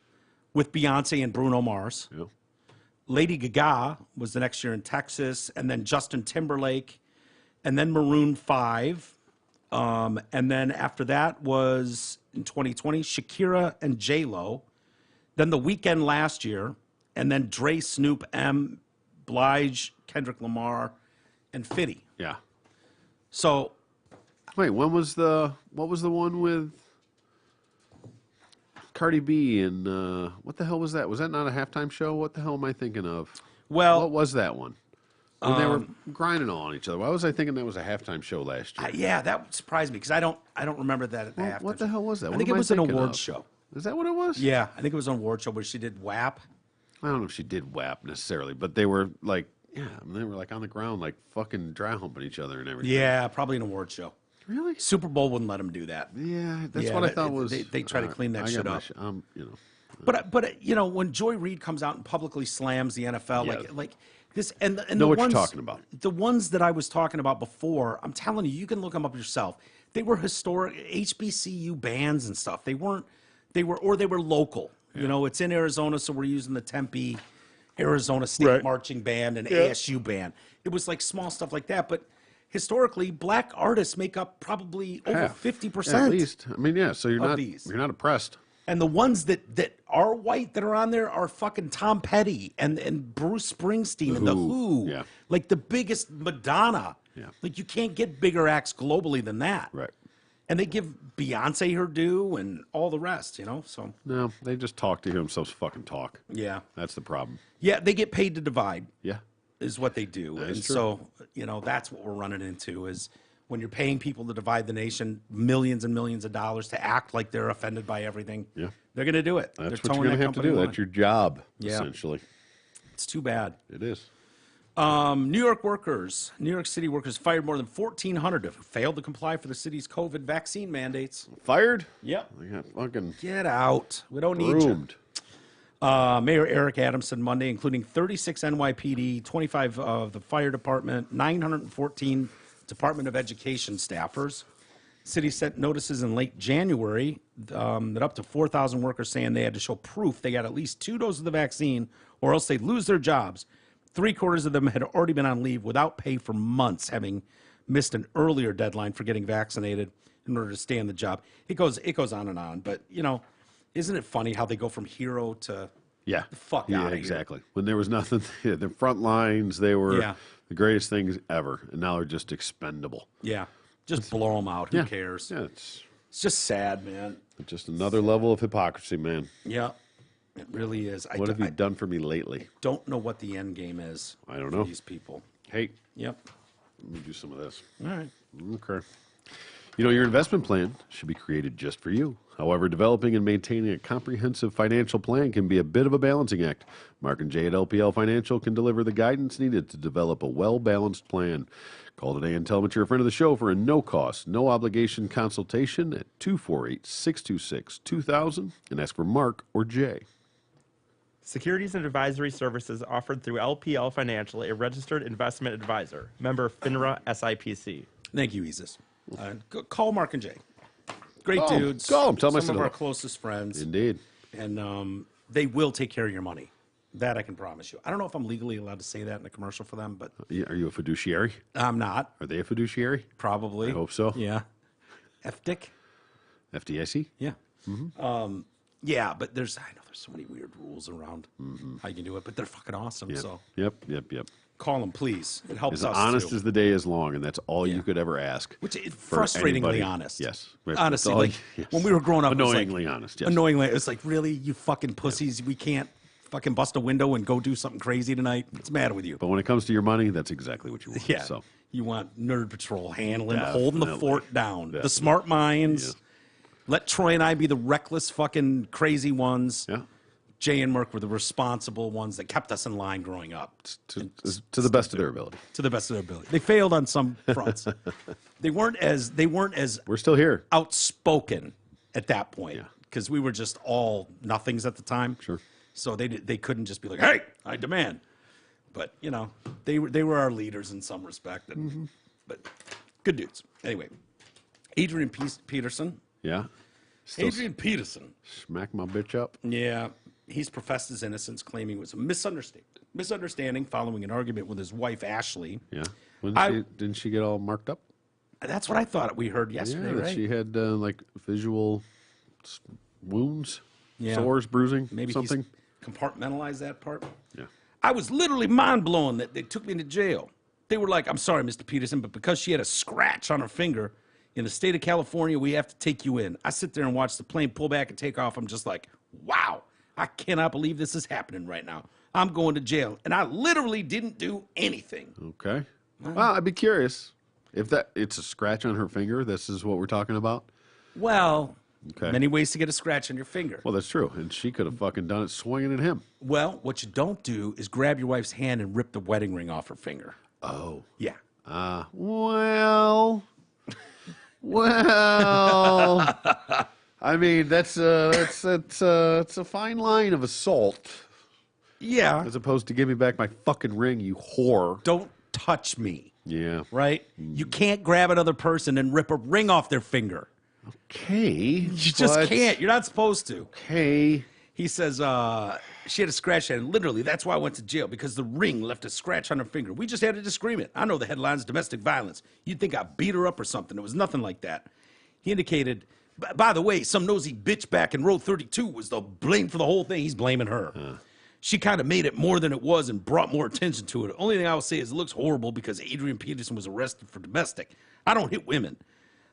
with Beyonce and Bruno Mars. Yeah. Lady Gaga was the next year in Texas, and then Justin Timberlake, and then Maroon 5. And then after that was in 2020, Shakira and J-Lo. Then The Weeknd last year, and then Dre, Snoop, M, Blige, Kendrick Lamar, and Fitty. Yeah. So Wait, what was the one with Cardi B and what the hell was that? Was that not a halftime show? What the hell am I thinking of? Well, What was that one? When they were grinding on each other. Why was I thinking that was a halftime show last year? yeah, that surprised me because I don't remember that at the halftime. What the hell was that? I What think am it was an thinking award of? show. Is that what it was? Yeah, I think it was an award show where she did WAP. I don't know if she did WAP necessarily, but they were like, yeah, I mean, they were like on the ground, like fucking dry humping each other and everything. Yeah, probably an award show. Really? Super Bowl wouldn't let them do that. Yeah, that's Yeah, what I thought was. they try to clean that I got shit my up. you know. But you know when Joy Reid comes out and publicly slams the NFL Yeah. like this and Know the what you're ones, talking about. The ones that I was talking about before, I'm telling you, you can look them up yourself. They were historic HBCU bands and stuff. They were local. You know, it's in Arizona, so we're using the Tempe, Arizona State Marching Band and ASU band. It was like small stuff like that, but historically, black artists make up probably over Half. 50%. Yeah, at least. I mean, yeah. So you're these. not oppressed. And the ones that are white that are on there are fucking Tom Petty and Bruce Springsteen and The Who. Yeah. Like the biggest Madonna. Yeah. Like you can't get bigger acts globally than that. Right. And they give Beyonce her due and all the rest, you know? So, No, they just talk to hear themselves fucking talk. yeah. That's the problem. Yeah, they get paid to divide Yeah. is what they do. is And true. so, you know, that's what we're running into is when you're paying people to divide the nation millions and millions of dollars to act like they're offended by everything. Yeah. They're going to do it. That's They're what you're towing going to that have to company do. line. That's your job, Yeah. essentially. It's too bad. It is. New York City workers fired more than 1,400 who failed to comply for the city's COVID vaccine mandates. Fired? Yep. They got fucking Get out. We don't need you. groomed. Mayor Eric Adams said Monday, including 36 NYPD, 25 of the fire department, 914 Department of Education staffers. City sent notices in late January that up to 4,000 workers saying they had to show proof they got at least 2 doses of the vaccine or else they'd lose their jobs. 3/4 of them had already been on leave without pay for months, having missed an earlier deadline for getting vaccinated in order to stay on the job. It goes on and on. But, you know, isn't it funny how they go from hero to Yeah. the fuck Yeah, outta here? exactly. When there was nothing, the front lines, they were Yeah. the greatest things ever. And now they're just expendable. Yeah. Just blow them out. Who Yeah. cares? Yeah, it's It's just sad, man. just another level of hypocrisy, man. Yeah. It really is. What have you done for me lately? don't know what the end game is. I don't for know. these people. Hey, Yep. let me do some of this. All right. Okay. You know, your investment plan should be created just for you. However, developing and maintaining a comprehensive financial plan can be a bit of a balancing act. Mark and Jay at LPL Financial can deliver the guidance needed to develop a well-balanced plan. Call today and tell them that you're a friend of the show for a no-cost, no-obligation consultation at 248-626-2000 and ask for Mark or Jay. Securities and advisory services offered through LPL Financial, a registered investment advisor. Member FINRA SIPC. Thank you, Isis. Call Mark and Jay. Great Call 'em. dudes. Call 'em. Tell 'em I Some said of our hello. closest friends. Indeed. And they will take care of your money. That I can promise you. I don't know if I'm legally allowed to say that in a commercial for them, but Are you a fiduciary? I'm not. Are they a fiduciary? Probably. I hope so. Yeah. FDIC? FDIC? Yeah. Yeah, but I know there's so many weird rules around how you can do it, but they're fucking awesome. Yep. So Yep. call them, please. It helps As us honest too. as the day is long, and that's all you could ever ask. Which is for frustratingly anybody. honest. Yes. Honestly, That's all like yes. when we were growing up, Annoyingly it was like, honest, yes. Annoyingly, it's like, really, you fucking pussies, we can't fucking bust a window and go do something crazy tonight. What's the matter with you? But when it comes to your money, that's exactly what you want. Yeah. So You want Nerd Patrol holding the Definitely. fort down. The Definitely. smart minds. Yeah. Let Troy and I be the reckless, fucking crazy ones. yeah, Jay and Merck were the responsible ones that kept us in line growing up. to the best of their ability. To the best of their ability. They failed on some fronts. They weren't as We're still here. outspoken at that point Yeah. because we were just all nothings at the time. Sure. So they couldn't just be like, "Hey, I demand." But you know, they were our leaders in some respect. And, But good dudes. Anyway, Adrian Peterson. Yeah. Still Adrian Peterson. smack my bitch up. Yeah, he's professed his innocence, claiming it was a misunderstanding following an argument with his wife Ashley. Yeah. Didn't she get all marked up? That's what I thought we heard yesterday, that right? she had like visual wounds, Yeah. sores, bruising, Maybe something. he's compartmentalized that part. Yeah. I was literally mind blown that they took me to jail. They were like, "I'm sorry, Mr. Peterson, but because she had a scratch on her finger in the state of California, we have to take you in." I sit there and watch the plane pull back and take off. I'm just like, wow, I cannot believe this is happening right now. I'm going to jail. And I literally didn't do anything. Okay. Well, I'd be curious if it's a scratch on her finger. This is what we're talking about. Well, Okay. many ways to get a scratch on your finger. Well, that's true, and she could have fucking done it swinging at him. Well, what you don't do is grab your wife's hand and rip the wedding ring off her finger. Oh. Yeah. Well. I mean, it's a fine line of assault, Yeah. as opposed to give me back my fucking ring, you whore. Don't touch me, Yeah. right? You can't grab another person and rip a ring off their finger. Okay. You just can't. You're not supposed to. Okay. He says she had a scratch and literally that's why I went to jail because the ring left a scratch on her finger. We just had a disagreement. I know the headline's domestic violence. You'd think I beat her up or something. It was nothing like that. He indicated, by the way, some nosy bitch back in row 32 was the blame for the whole thing. He's blaming her. She kind of made it more than it was and brought more attention to it. Only thing I will say is it looks horrible because Adrian Peterson was arrested for domestic. I don't hit women.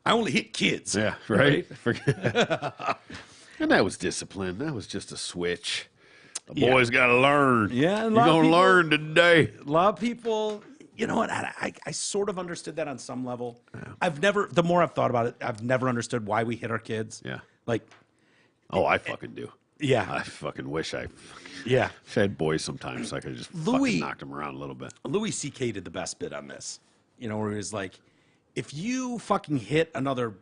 I only hit kids. Yeah, right? And that was discipline. That was just a switch. The boys got to learn. Yeah, a You're lot of going to people- learn today. A lot of people, you know what? I sort of understood that on some level. The more I've thought about it, I've never understood why we hit our kids. Yeah. Like, Oh, I fucking do. yeah. I fucking wish I Yeah. had boys sometimes so I could just Louis- fucking knock them around a little bit. Louis C.K. did the best bit on this. You know, where he was like, if you fucking hit another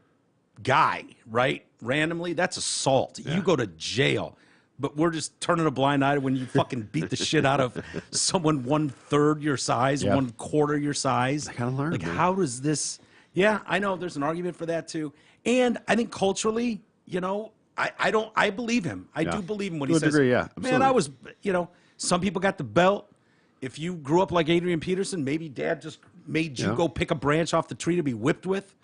guy, right, randomly, that's assault. You go to jail. But we're just turning a blind eye when you fucking beat the shit out of someone 1/3 your size, Yeah. 1/4 your size. I gotta learn, Like, man. how does this? Yeah, I know there's an argument for that too. And I think culturally, you know, I believe him. I Yeah. do believe him when To he a says, degree, yeah, man, I absolutely. was, you know, some people got the belt. If you grew up like Adrian Peterson, maybe dad just made you Yeah. go pick a branch off the tree to be whipped with.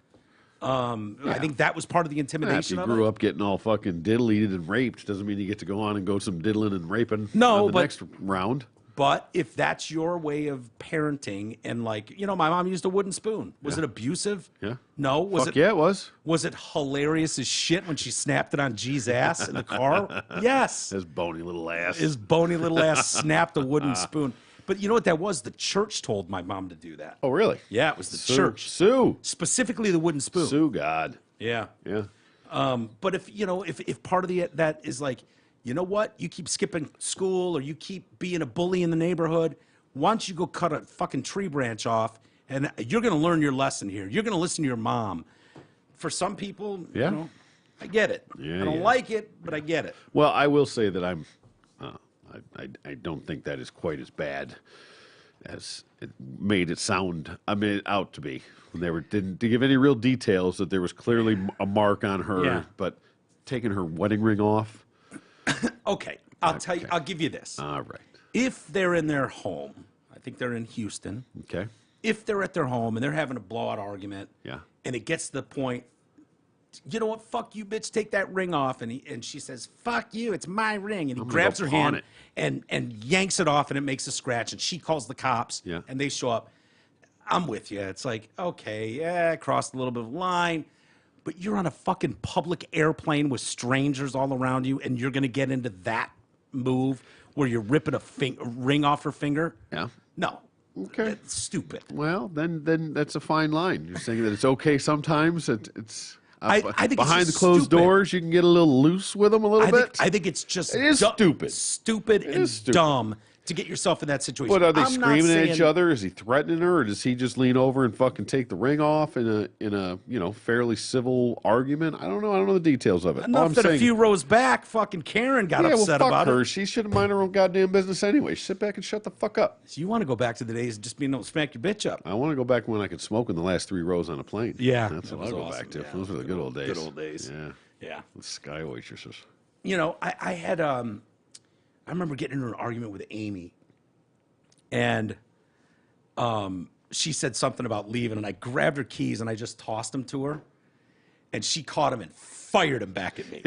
I think that was part of the If intimidation you of grew it. up getting all fucking diddlied and raped, doesn't mean you get to go on and go some diddling and raping No, on the but- next round. But if that's your way of parenting and like, you know, my mom used a wooden spoon. Was it abusive? Yeah. No. Was Fuck it yeah, it was. Was it hilarious as shit when she snapped it on G's ass in the car? Yes. His bony little ass. His bony little ass snapped a wooden spoon. But you know what that was? The church told my mom to do that. Oh, really? Yeah, it was the church. Sue. Specifically the wooden spoon. Sue God. Yeah. Yeah. But if part of that is like, you know what? You keep skipping school or you keep being a bully in the neighborhood. Why don't you go cut a fucking tree branch off and you're going to learn your lesson here. You're going to listen to your mom. For some people, Yeah. you know, I get it. Yeah, I don't yeah. like it, but I get it. Well, I will say that I don't think that is quite as bad as it made it sound. I made it out to be. When they didn't give any real details that there was clearly a mark on her, Yeah. but taking her wedding ring off. Okay, I'll tell you. I'll give you this. All right. If they're in their home, I think they're in Houston. Okay. If they're at their home and they're having a blowout argument, Yeah. and it gets to the point, you know what? Fuck you, bitch. Take that ring off. And she says, "Fuck you. It's my ring." And he I'm gonna grabs go her pawn hand and yanks it off, and it makes a scratch. And she calls the cops. Yeah. And they show up. I'm with you. It's like, okay, yeah, I crossed a little bit of a line, but you're on a fucking public airplane with strangers all around you, and you're gonna get into that move where you're ripping a ring off her finger? Yeah. No. Okay. That's stupid. Well, then that's a fine line. You're saying that it's okay sometimes. It's I think it's behind the just closed stupid. doors. You can get a little loose with them a little bit. I think it's just It is stupid. stupid It and is stupid. dumb to get yourself in that situation. But are they I'm not screaming at each saying- other? Is he threatening her, or does he just lean over and fucking take the ring off in a fairly civil argument? I don't know. I don't know the details of it. All Enough I'm that saying, a few rows back, fucking Karen got yeah, well, upset fuck about her. it. She should mind her own goddamn business anyway. Sit back and shut the fuck up. So you want to go back to the days of just being able to smack your bitch up? I want to go back when I could smoke in the last 3 rows on a plane. Yeah, that's that what I'll was go awesome. back to. Yeah, Those were the good old days. Good old days. Yeah, Yeah. the sky waitresses. You know, I had I remember getting into an argument with Amy, and she said something about leaving, and I grabbed her keys and I just tossed them to her, and she caught them and fired them back at me.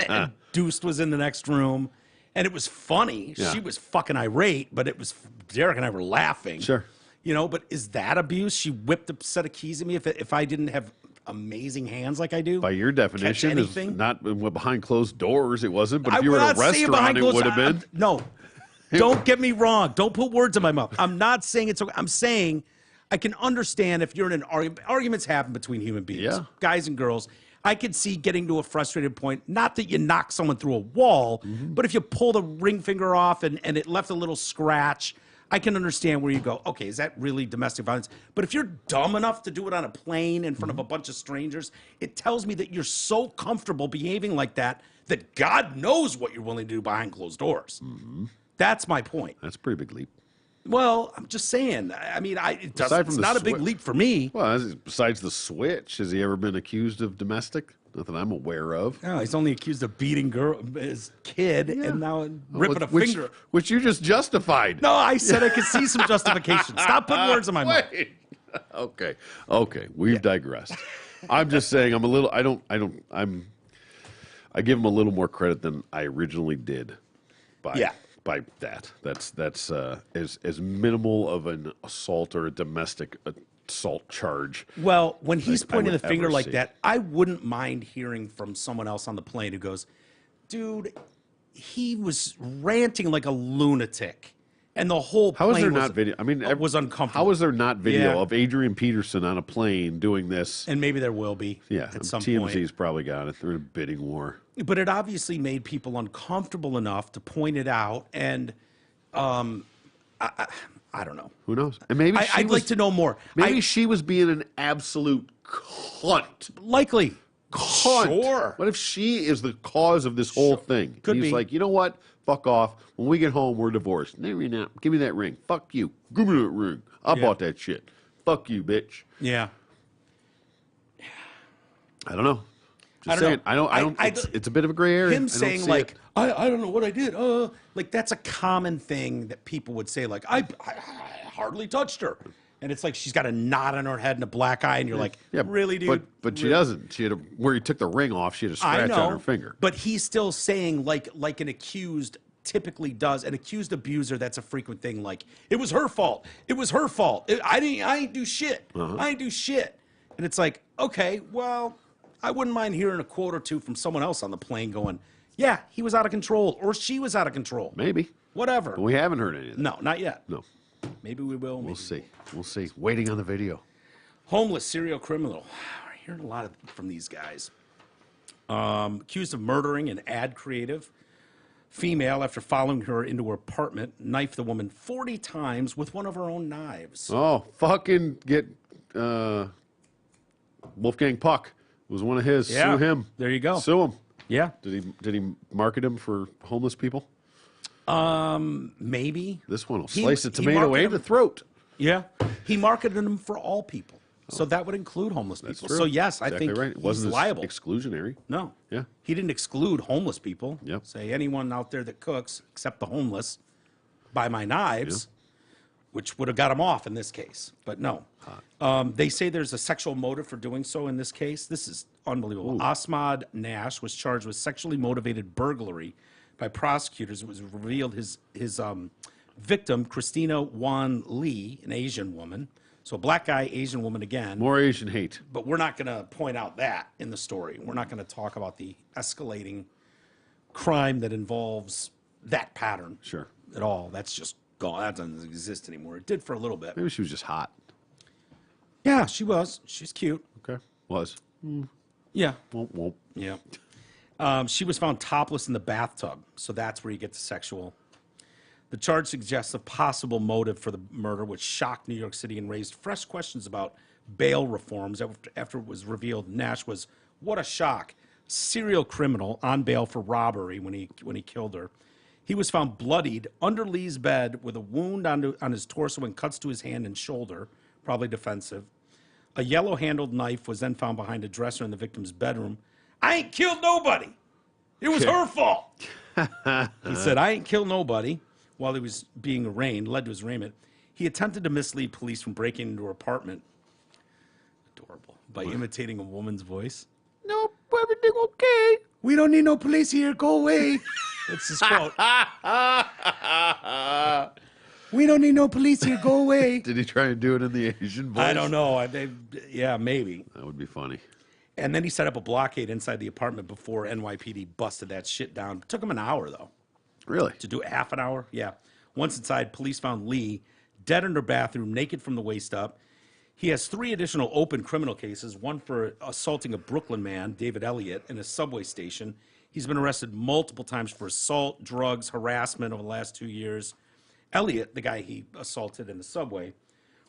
And Deuce was in the next room, and it was funny. Yeah. She was fucking irate, but it was Derek and I were laughing. Sure. You know, but is that abuse? She whipped a set of keys at me if I didn't have amazing hands like I do. By your definition, is anything? not behind closed doors. It wasn't. But if you were at a restaurant, it would have been. No, don't get me wrong. Don't put words in my mouth. I'm not saying it's okay. I'm saying I can understand if you're in an argument. Arguments happen between human beings, Yeah. guys and girls. I could see getting to a frustrated point. Not that you knock someone through a wall, but if you pull the ring finger off and it left a little scratch, I can understand where you go, okay, is that really domestic violence? But if you're dumb enough to do it on a plane in front of a bunch of strangers, it tells me that you're so comfortable behaving like that that God knows what you're willing to do behind closed doors. That's my point. That's a pretty big leap. Well, I'm just saying. I mean, it's Aside from the not a big leap for me. Well, besides the switch, has he ever been accused of domestic? Not that I'm aware of. No, he's only accused of beating his kid and now ripping a which, finger. Which you just justified. No, I said I could see some justification. Stop putting words in my mouth. Wait. Okay. We've digressed. I'm just saying I give him a little more credit than I originally did by that. That's as minimal of an assault or a domestic assault charge. Well, when he's I pointing the would finger ever like see. that, I wouldn't mind hearing from someone else on the plane who goes, dude, he was ranting like a lunatic. And the whole plane How is there not video? I mean, was uncomfortable. How is there not video Yeah. of Adrian Peterson on a plane doing this? And maybe there will be at some TMZ's point. probably got it. They're in a bidding war. But it obviously made people uncomfortable enough to point it out. And I don't know. Who knows? And maybe I'd like to know more. Maybe she was being an absolute cunt. Likely. Cunt. Sure. What if she is the cause of this whole thing? Could He's be. like, you know what? Fuck off. When we get home, we're divorced. No, you're not. Give me that ring. Fuck you. Give me that ring. I bought that shit. Fuck you, bitch. Yeah. I don't know. Just I don't saying. know. I don't. It's a bit of a gray area. I Him don't saying see like, it. I don't know what I did. Like that's a common thing that people would say. Like I hardly touched her, and it's like she's got a knot on her head and a black eye, and you're like, really, dude? But she doesn't. She had where he took the ring off. She had a scratch on her finger. But he's still saying like an accused typically does. An accused abuser, that's a frequent thing. Like it was her fault. It was her fault. I didn't do shit. I didn't do shit. And it's like, okay, well, I wouldn't mind hearing a quote or two from someone else on the plane going, Yeah, he was out of control, or she was out of control. Maybe. Whatever. But we haven't heard anything. No, not yet. No. Maybe we will. We'll see. We'll see. Waiting on the video. Homeless serial criminal. We're hearing a lot from these guys. Accused of murdering an ad creative female after following her into her apartment, knifed the woman 40 times with one of her own knives. Oh, fucking get Wolfgang Puck. It was one of his. Yeah. Sue him. There you go. Sue him. Yeah. Did he market him for homeless people? Maybe. This one will He- slice a he tomato marketed and the him- throat. Yeah. He marketed them for all people. So that would include homeless That's people. true. So yes, Exactly I think right. It he's wasn't as liable. exclusionary. No. Yeah. He didn't exclude homeless people. Yep. Say anyone out there that cooks, except the homeless, buy my knives, which would have got him off in this case. But no. They say there's a sexual motive for doing so in this case. This is unbelievable. Asmad Nash was charged with sexually motivated burglary by prosecutors. It was revealed his victim, Christina Wan Lee, an Asian woman. So black guy, Asian woman again. More Asian hate. But we're not going to point out that in the story. We're not going to talk about the escalating crime that involves that pattern Sure. at all. That's just gone. That doesn't exist anymore. It did for a little bit. Maybe she was just hot. Yeah, she was. She's cute. Okay. Was. Yeah. Won't. Yeah. She was found topless in the bathtub. So that's where you get the sexual. The charge suggests a possible motive for the murder, which shocked New York City and raised fresh questions about bail reforms. After it was revealed Nash was, what a shock, serial criminal on bail for robbery when he killed her. He was found bloodied under Lee's bed with a wound on his torso and cuts to his hand and shoulder, probably defensive. A yellow-handled knife was then found behind a dresser in the victim's bedroom. I ain't killed nobody. It was her fault. He said, I ain't killed nobody. While he was being arraigned, led to his arraignment, he attempted to mislead police from breaking into her apartment. Adorable. By imitating a woman's voice. Nope, everything okay. We don't need no police here. Go away. That's his quote. We don't need no police here. Go away. Did he try and do it in the Asian voice? I don't know. Yeah, maybe. That would be funny. And then he set up a blockade inside the apartment before NYPD busted that shit down. Took him an hour, though. Really? To do it half an hour? Yeah. Once inside, police found Lee dead in her bathroom, naked from the waist up. He has 3 additional open criminal cases, one for assaulting a Brooklyn man, David Elliott, in a subway station. He's been arrested multiple times for assault, drugs, harassment over the last 2 years. Elliott, the guy he assaulted in the subway,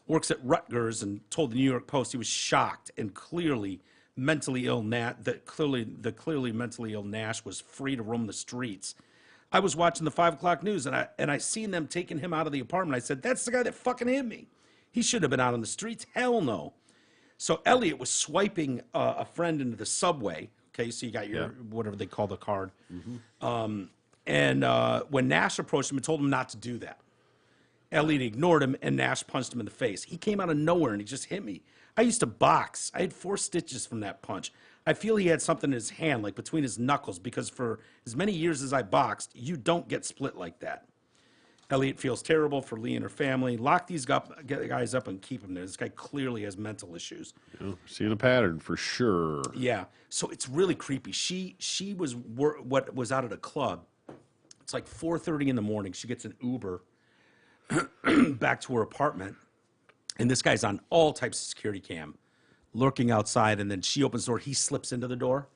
works at Rutgers and told the New York Post he was shocked and clearly mentally ill the clearly mentally ill Nash was free to roam the streets. I was watching the 5 o'clock news and I seen them taking him out of the apartment. I said, that's the guy that fucking hit me. He should have been out on the streets. Hell no. So Elliot was swiping a friend into the subway. Okay, so you got your, whatever they call the card. And when Nash approached him and told him not to do that, Elliot ignored him and Nash punched him in the face. He came out of nowhere and he just hit me. I used to box. I had 4 stitches from that punch. I feel he had something in his hand, like between his knuckles, because for as many years as I boxed, you don't get split like that. Elliot feels terrible for Lee and her family. Lock these guys up and keep them there. This guy clearly has mental issues. Seeing a pattern for sure. Yeah. So it's really creepy. She was what was out at a club. It's like 4:30 in the morning. She gets an Uber back to her apartment, and this guy's on all types of security cam, lurking outside. And then she opens the door. He slips into the door,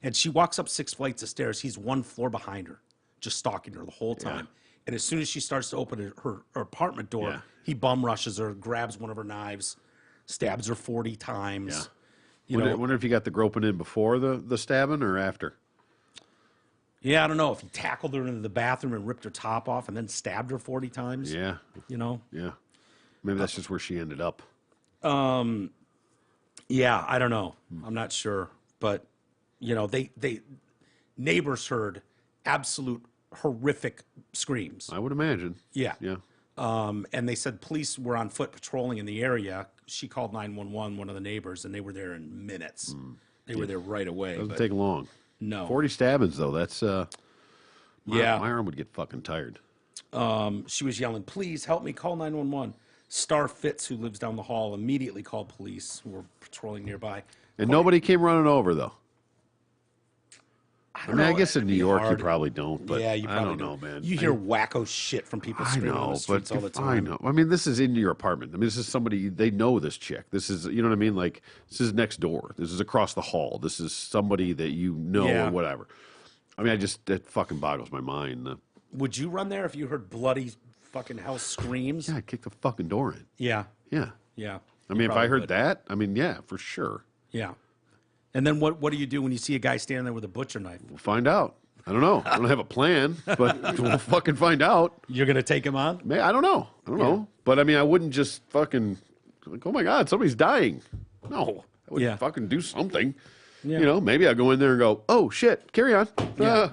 and she walks up 6 flights of stairs. He's 1 floor behind her, just stalking her the whole time. And as soon as she starts to open her apartment door, he bum rushes her, grabs one of her knives, stabs her 40 times. Yeah. Wonder if you got the groping in before the stabbing or after. Yeah, I don't know if he tackled her into the bathroom and ripped her top off and then stabbed her 40 times. Yeah. You know? Yeah. Maybe that's just where she ended up. Yeah, I don't know. I'm not sure. But, you know, they neighbors heard absolute horrific screams. I would imagine. Yeah. Yeah. And they said police were on foot patrolling in the area. She called 911, one of the neighbors, and they were there in minutes. They were there right away. Doesn't take long. No. 40 stabbings, though. That's, my Yeah. arm would get fucking tired. She was yelling, please help me, call 911. Star Fitz, who lives down the hall, immediately called police who were patrolling nearby. And nobody came running over, though. I mean, I guess in New York you probably don't, but yeah, you I probably don't know, man. You hear wacko shit from people screaming on the streets all the time. I know. I mean, this is in your apartment. I mean, this is somebody, they know this chick. This is, you know what I mean? Like, this is next door. This is across the hall. This is somebody that you know Yeah. or whatever. I mean, that fucking boggles my mind. Would you run there if you heard bloody fucking hell screams? Yeah, I'd kick the fucking door in. Yeah. Yeah. Yeah. I mean, if I heard that, I mean, yeah, for sure. Yeah. And then what do you do when you see a guy standing there with a butcher knife? We'll find out. I don't know. I don't have a plan, but we'll fucking find out. You're going to take him on? I don't know. I don't know. But I mean, I wouldn't just fucking, like, oh my God, somebody's dying. No. I would fucking do something. Yeah. You know, maybe I'll go in there and go, oh shit, carry on. Yeah.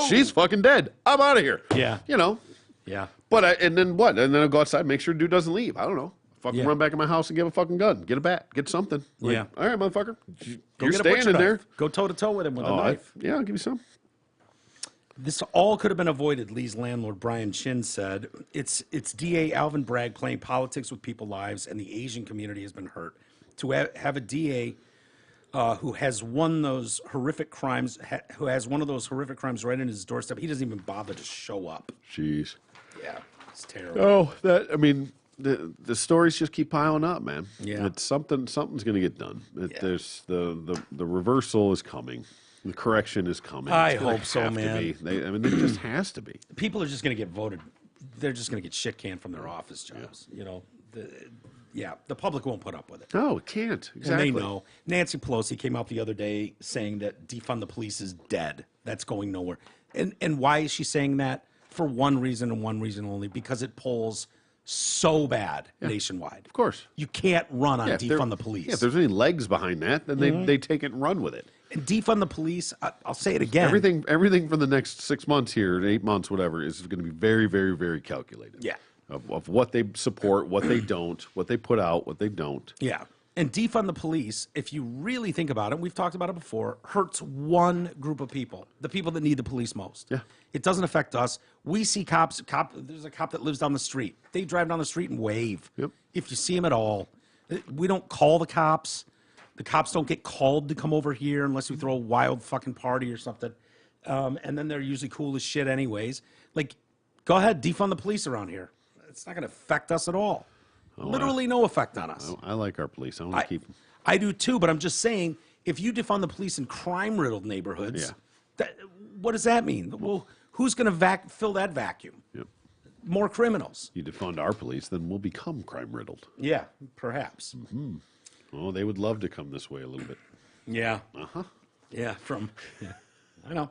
She's fucking dead. I'm out of here. Yeah. You know. Yeah. But and then what? And then I'll go outside and make sure dude doesn't leave. I don't know. Fucking run back in my house and get a fucking gun. Get a bat. Get something. Like, yeah. All right, motherfucker. Go You're get staying in there. Go toe to toe with him with a knife. Yeah, I'll give you some. This all could have been avoided, Lee's landlord Brian Chin said. It's DA Alvin Bragg playing politics with people's lives, and the Asian community has been hurt. To have a DA who has one of those horrific crimes, who has one of those horrific crimes right in his doorstep, he doesn't even bother to show up. Jeez. Yeah, it's terrible. Oh, I mean, the stories just keep piling up, man. Yeah. It's something's going to get done. There's the reversal is coming. The correction is coming. I hope so, man. I mean, it just has to be. People are just going to get voted. They're just going to get shit canned from their office jobs. You know, the public won't put up with it. No, it can't. Exactly. And they know. Nancy Pelosi came out the other day saying that defund the police is dead. That's going nowhere. And why is she saying that? For one reason and one reason only, because it polls so bad nationwide. Of course. You can't run on defund the police. Yeah, if there's any legs behind that, then they take it and run with it. And defund the police, I'll say it again. Everything for the next 6 months here, 8 months, whatever, is going to be very, very, very calculated. Yeah. Of what they support, what they don't, what they put out, what they don't. Yeah. And defund the police, if you really think about it, we've talked about it before, hurts one group of people, the people that need the police most. Yeah. It doesn't affect us. We see cops, there's a cop that lives down the street. They drive down the street and wave. Yep. If you see him at all. We don't call the cops. The cops don't get called to come over here unless we throw a wild fucking party or something. And then they're usually cool as shit anyways. Like, go ahead, defund the police around here. It's not going to affect us at all. Literally no effect on us. I like our police. I want to keep them. I do too, but I'm just saying, if you defund the police in crime-riddled neighborhoods, what does that mean? Well, who's going to fill that vacuum? Yep. More criminals. You defund our police, then we'll become crime-riddled. Yeah, perhaps. Oh, they would love to come this way a little bit. Yeah. Yeah, I know.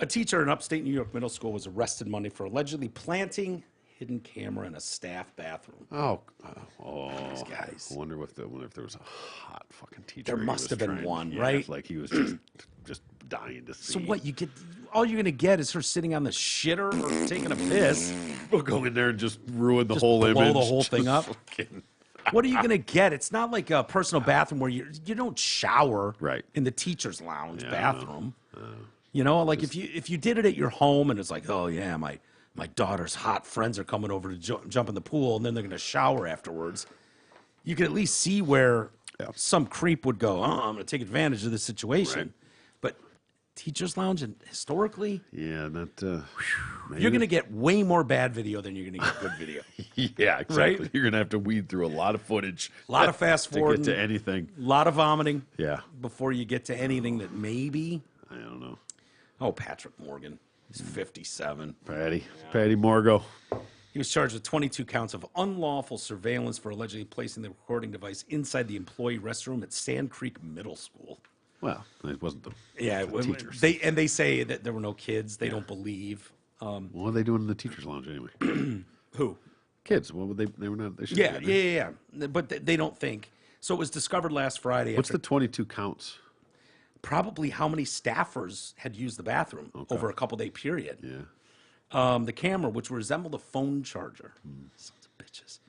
A teacher in upstate New York middle school was arrested Monday for allegedly planting hidden camera in a staff bathroom. Oh, These guys. I wonder if there was a hot fucking teacher. There must have been one, right? Like he was just dying to see. So what, all you're going to get is her sitting on the shitter or taking a piss. We'll go in there and just ruin the whole image. Blow the whole thing up. Fucking... What are you going to get? It's not like a personal bathroom where you don't shower in the teacher's lounge bathroom. You know, like if you did it at your home and it's like, oh yeah, my daughter's hot friends are coming over to jump in the pool and then they're going to shower afterwards. You could at least see where some creep would go, I'm going to take advantage of this situation. Right. But teacher's lounge, and historically, you're going to get way more bad video than you're going to get good video. Yeah, exactly. Right? You're going to have to weed through a lot of footage. A lot of fast forward. To get to anything. A lot of vomiting. Yeah. Before you get to anything that maybe. I don't know. Oh, Patrick Morgan. He's 57. Patty Morgo. He was charged with 22 counts of unlawful surveillance for allegedly placing the recording device inside the employee restroom at Sand Creek Middle School. Well, it wasn't the teachers. They say that there were no kids. They don't believe. What are they doing in the teachers' lounge anyway? Who? Kids. What would they were not. They should yeah. But they don't think. So it was discovered last Friday. What's the 22 counts? Probably how many staffers had used the bathroom over a couple-day period. Yeah. The camera, which resembled a phone charger. Sons of bitches.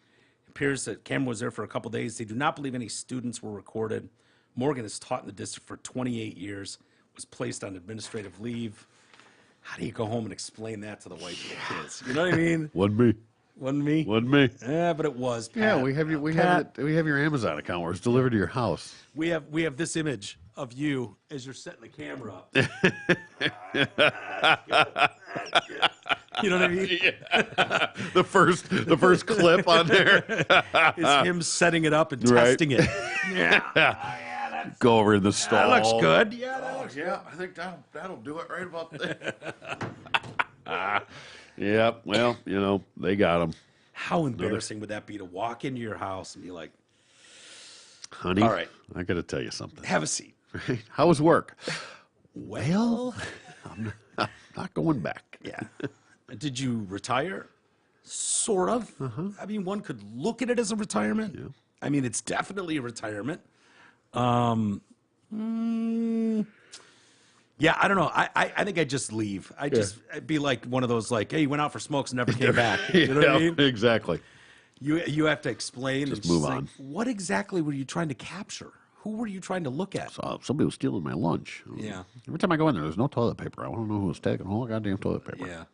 It appears that camera was there for a couple days. They do not believe any students were recorded. Morgan has taught in the district for 28 years, was placed on administrative leave. How do you go home and explain that to the wife and the kids? You know what I mean? Wasn't me. Wasn't me. Wasn't me. Yeah, but it was. Pat. Yeah, we have your Amazon account where it's delivered to your house. We have this image of you as you're setting the camera up. You know what I mean? Yeah. The first clip on there is him setting it up and testing it. Yeah. Go over in the stall. That looks good. Yeah, that looks Yeah, I think that'll do it right about there. Yeah, well, they got him. How embarrassing would that be to walk into your house and be like, Honey, all right, I got to tell you something. have a seat. How was work? Well, I'm not going back. Yeah. Did you retire? Sort of. I mean, one could look at it as a retirement. Yeah. I mean, it's definitely a retirement. Yeah, I don't know. I think I'd just leave. I'd be like one of those, like, hey, you went out for smokes and never came back. You know what I mean? Exactly. You have to explain. Just and move like, on. What exactly were you trying to capture? Who were you trying to look at? Somebody was stealing my lunch. Yeah. Every time I go in there's no toilet paper. I want to know who was taking all the goddamn toilet paper. Yeah.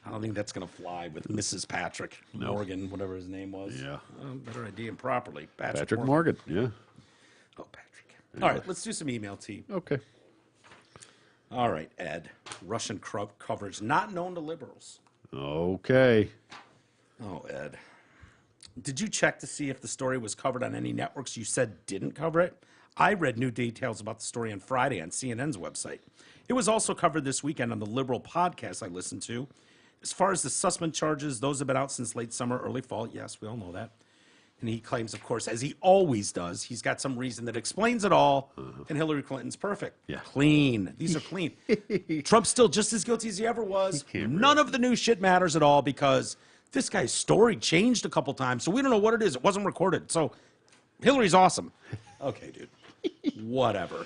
I don't think that's going to fly with Mrs. Patrick Morgan, whatever his name was. Yeah. Better idea him properly. Patrick Morgan. Yeah. Oh, Patrick. All right, let's do some email tea. Okay. All right, Ed. Russian coverage not known to liberals. Okay. Oh, Ed. Did you check to see if the story was covered on any networks you said didn't cover it? I read new details about the story on Friday on CNN's website. It was also covered this weekend on the liberal podcast I listened to. As far as the Sussman charges, those have been out since late summer, early fall. Yes, we all know that. And he claims, of course, as he always does, he's got some reason that explains it all, and Hillary Clinton's perfect. Yeah. Clean. These are clean. Trump's still just as guilty as he ever was. None of the new shit matters at all because this guy's story changed a couple times, so we don't know what it is. It wasn't recorded. So Hillary's awesome. Okay, dude. Whatever.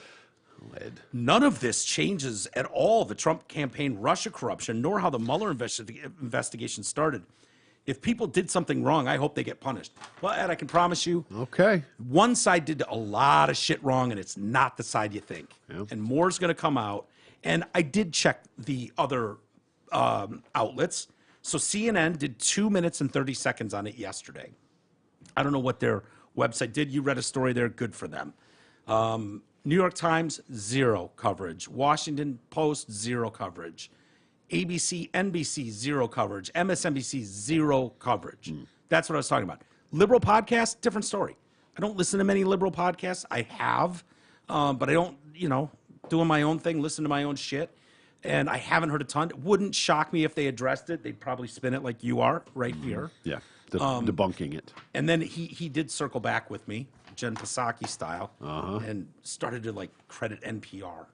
None of this changes at all the Trump campaign Russia corruption, nor how the Mueller investigation started. If people did something wrong, I hope they get punished. Well, Ed, I can promise you, Okay. one side did a lot of shit wrong, and it's not the side you think. Yep. And more's going to come out. And I did check the other outlets. So CNN did 2 minutes and 30 seconds on it yesterday. I don't know what their website did. You read a story there. Good for them. New York Times, 0 coverage. Washington Post, 0 coverage. ABC, NBC, 0 coverage. MSNBC, 0 coverage. That's what I was talking about. Liberal podcasts, different story. I don't listen to many liberal podcasts. I have, but I don't, doing my own thing, listen to my own shit. And I haven't heard a ton. It wouldn't shock me if they addressed it. They'd probably spin it like you are right here. Yeah. Debunking it. And then he did circle back with me, Jen Psaki style, and started to credit NPR.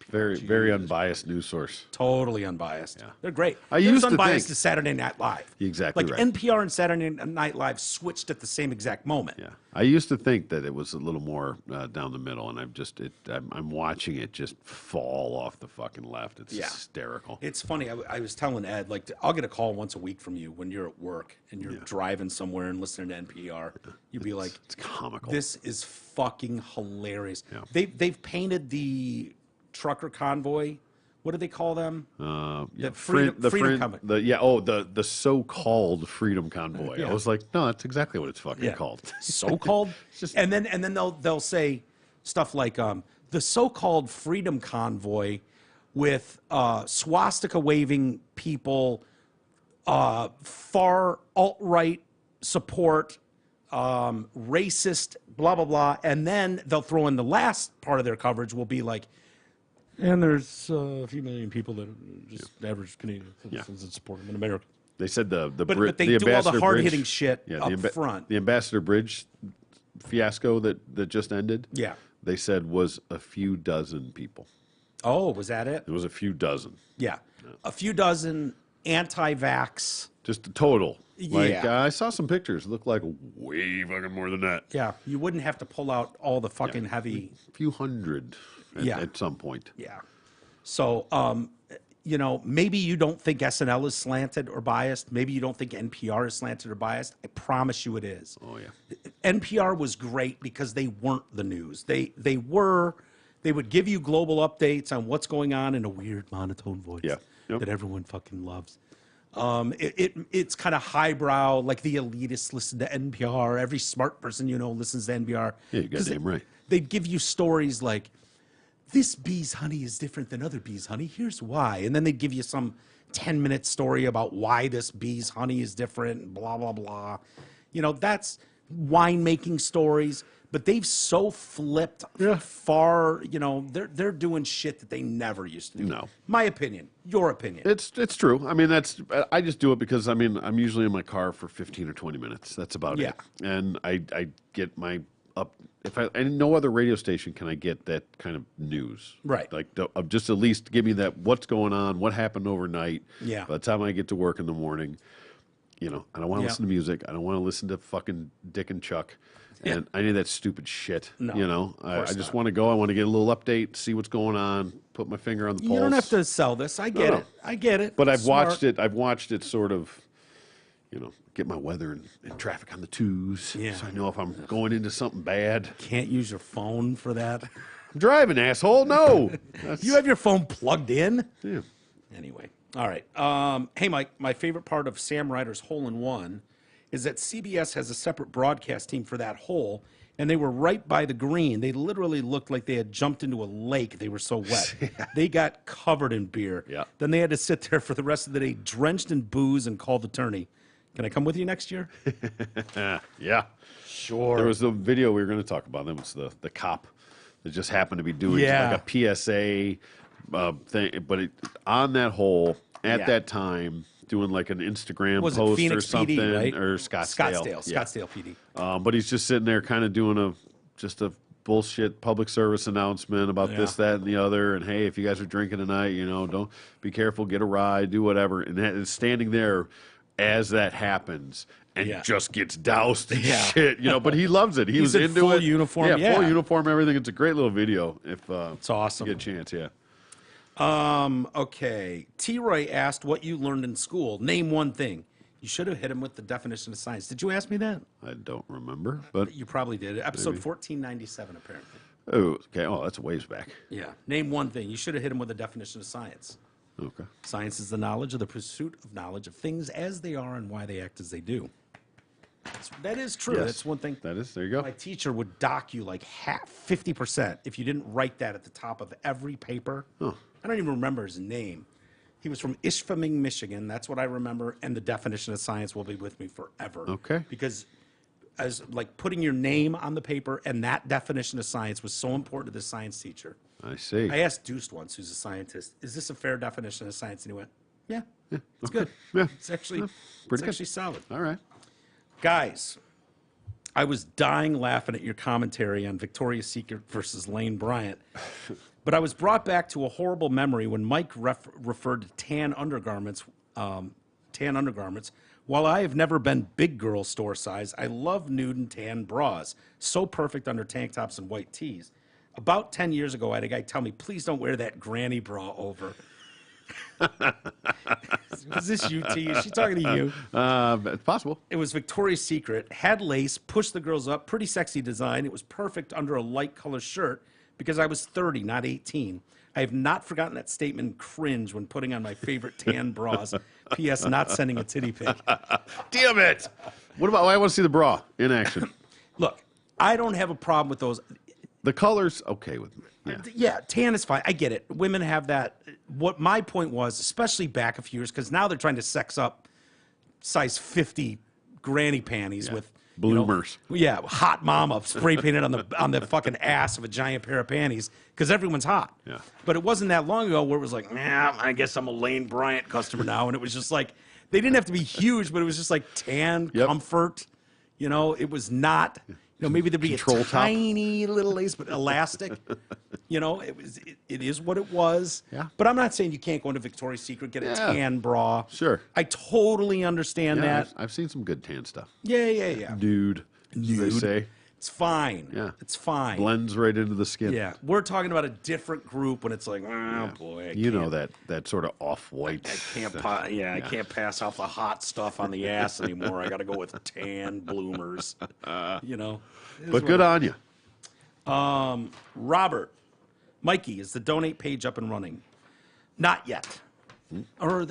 Very unbiased news source. Totally unbiased. Yeah. They're great. I They're used as to unbiased think- as Saturday Night Live. Exactly like right. NPR and Saturday Night Live switched at the same exact moment. Yeah, I used to think that it was a little more down the middle, and I'm watching it just fall off the fucking left. It's hysterical. It's funny. I was telling Ed, I'll get a call once a week from you when you're at work and you're driving somewhere and listening to NPR. You'd be like, it's comical. This is fucking hilarious. Yeah. They've painted the trucker convoy. What do they call them? The Freedom Convoy. The so-called Freedom Convoy. Yeah. I was like, no, that's exactly what it's fucking called. So-called? just- and then they'll say stuff like the so-called Freedom Convoy with swastika waving people, far alt-right support, racist, blah, blah, blah. And then they'll throw in the last part of their coverage will be like, and there's a few million people that are just average Canadian citizens that support them in America. They said But they do all the hard-hitting shit up front. The Ambassador Bridge fiasco that just ended. Yeah. They said was a few dozen people. Oh, was that it? It was a few dozen. Yeah. A few dozen anti-vax. Just a total. Yeah. I saw some pictures. It looked like way fucking more than that. Yeah. You wouldn't have to pull out all the fucking heavy. A few hundred at some point. Yeah. So, maybe you don't think SNL is slanted or biased. Maybe you don't think NPR is slanted or biased. I promise you it is. Oh, yeah. NPR was great because they weren't the news. They would give you global updates on what's going on in a weird monotone voice Yeah. Yep. that everyone fucking loves. It's kind of highbrow, like the elitists listen to NPR. Every smart person listens to NPR. Yeah, you got damn right. They'd give you stories like, this bee's honey is different than other bees' honey. Here's why. And then they'd give you some 10-minute story about why this bee's honey is different, and blah, blah, blah. That's winemaking stories. But they've so flipped far, they're doing shit that they never used to do. No. My opinion. Your opinion. It's true. I mean, I just do it because, I'm usually in my car for 15 or 20 minutes. That's about it. And I get my and no other radio station can I get that kind of news. Right. Like, just at least give me that, what's going on, what happened overnight. Yeah. By the time I get to work in the morning, I don't want to listen to music. I don't want to listen to fucking Dick and Chuck. And I need that stupid shit. No, I just want to go. I want to get a little update, see what's going on, put my finger on the pulse. You don't have to sell this. I get it. I get it. But I've watched it. I've watched it sort of, get my weather and traffic on the twos. Yeah. So I know if I'm going into something bad. Can't use your phone for that. I'm driving, asshole. No. You have your phone plugged in? Yeah. Anyway. All right. Hey, Mike, my favorite part of Sam Ryder's Hole-in-One is that CBS has a separate broadcast team for that hole, and they were right by the green. They literally looked like they had jumped into a lake. They were so wet. They got covered in beer. Yeah. Then they had to sit there for the rest of the day, drenched in booze, and call the tourney. Can I come with you next year? Yeah. Sure. There was the video we were going to talk about. It was the cop that just happened to be doing like a PSA thing, but on that hole at that time, doing like an Instagram post or something, PD, right? or Scottsdale. Scottsdale PD. But he's just sitting there kind of doing a bullshit public service announcement about this, that, and the other. And hey, if you guys are drinking tonight, don't be careful, get a ride, do whatever. And that is standing there as that happens and just gets doused and shit, But he loves it. He was in into full it. uniform. Yeah, full uniform, everything. It's a great little video. If it's awesome. You get a chance, yeah. Okay. T-Roy asked what you learned in school. Name one thing. You should have hit him with the definition of science. Did you ask me that? I don't remember, but you probably did. Episode 1497, apparently. Oh, okay. Oh, that's a ways back. Yeah. Name one thing. You should have hit him with the definition of science. Okay. Science is the knowledge of the pursuit of knowledge of things as they are and why they act as they do. That is true. Yes. That's one thing. That is. There you go. My teacher would dock you like 50% if you didn't write that at the top of every paper. Oh. I don't even remember his name. He was from Ishpeming, Michigan. That's what I remember. And the definition of science will be with me forever. Okay. Because as like putting your name on the paper and that definition of science was so important to the science teacher. I see. I asked Deuce once, who's a scientist, is this a fair definition of science? And he went, yeah, it's good. Yeah. It's actually, pretty good. actually solid. All right. Guys, I was dying laughing at your commentary on Victoria's Secret versus Lane Bryant. But I was brought back to a horrible memory when Mike referred to tan undergarments. While I have never been big girl store size, I love nude and tan bras. So perfect under tank tops and white tees. About 10 years ago, I had a guy tell me, please don't wear that granny bra over. Was this you, T? Is she talking to you? It's possible. It was Victoria's Secret, had lace, pushed the girls up, pretty sexy design. It was perfect under a light color shirt because I was 30, not 18. I have not forgotten that statement and cringe when putting on my favorite tan bras. P.S. Not sending a titty pic. Damn it. What about, I want to see the bra in action. Look, I don't have a problem with those. The color's okay with me. Yeah, tan is fine. I get it. Women have that. What my point was, especially back a few years, because now they're trying to sex up size 50 granny panties with bloomers. Hot mama spray painted on the fucking ass of a giant pair of panties because everyone's hot. Yeah. But it wasn't that long ago where it was like, nah, I guess I'm a Lane Bryant customer now, and it was just like they didn't have to be huge, but it was just like tan comfort. It was not. Maybe there'd be a tiny little lace, but elastic. It is what it was. Yeah. But I'm not saying you can't go into Victoria's Secret, get a tan bra. Sure. I totally understand that. I've seen some good tan stuff. Yeah. Nude, as they say. It's fine. Yeah. It's fine. Blends right into the skin. Yeah. We're talking about a different group when it's like, oh boy. That sort of off-white. I can't pass off the hot stuff on the ass anymore. I got to go with tan bloomers. But good on you. Robert, Mikey, is the donate page up and running? Not yet. Or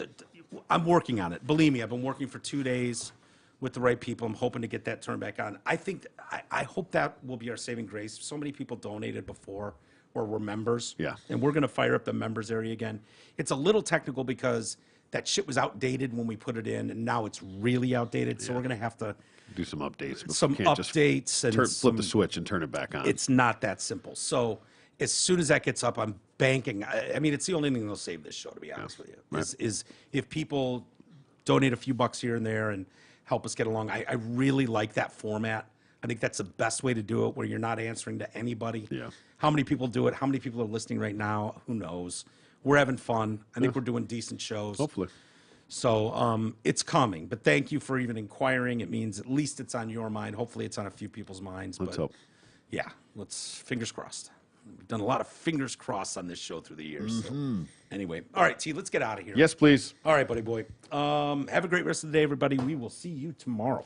I'm working on it. Believe me, I've been working for 2 days with the right people. I'm hoping to get that turned back on. I hope that will be our saving grace. So many people donated before or were members. Yeah. And we're going to fire up the members area again. It's a little technical because that shit was outdated when we put it in, and now it's really outdated. So we're going to have to Do some updates. But some you can't just updates and flip the switch and turn it back on. it's not that simple. So as soon as that gets up, I'm banking. I mean, it's the only thing that'll save this show, to be honest with you, is if people donate a few bucks here and there and help us get along. I really like that format. I think that's the best way to do it, where you're not answering to anybody. Yeah. How many people do it? How many people are listening right now? Who knows? We're having fun. I think we're doing decent shows. Hopefully. So it's coming. But thank you for even inquiring. It means at least it's on your mind. Hopefully it's on a few people's minds. Let's but hope. yeah, fingers crossed. We've done a lot of fingers crossed on this show through the years. So anyway, all right, T, let's get out of here. Yes, please. All right, buddy boy. Have a great rest of the day, everybody. We will see you tomorrow.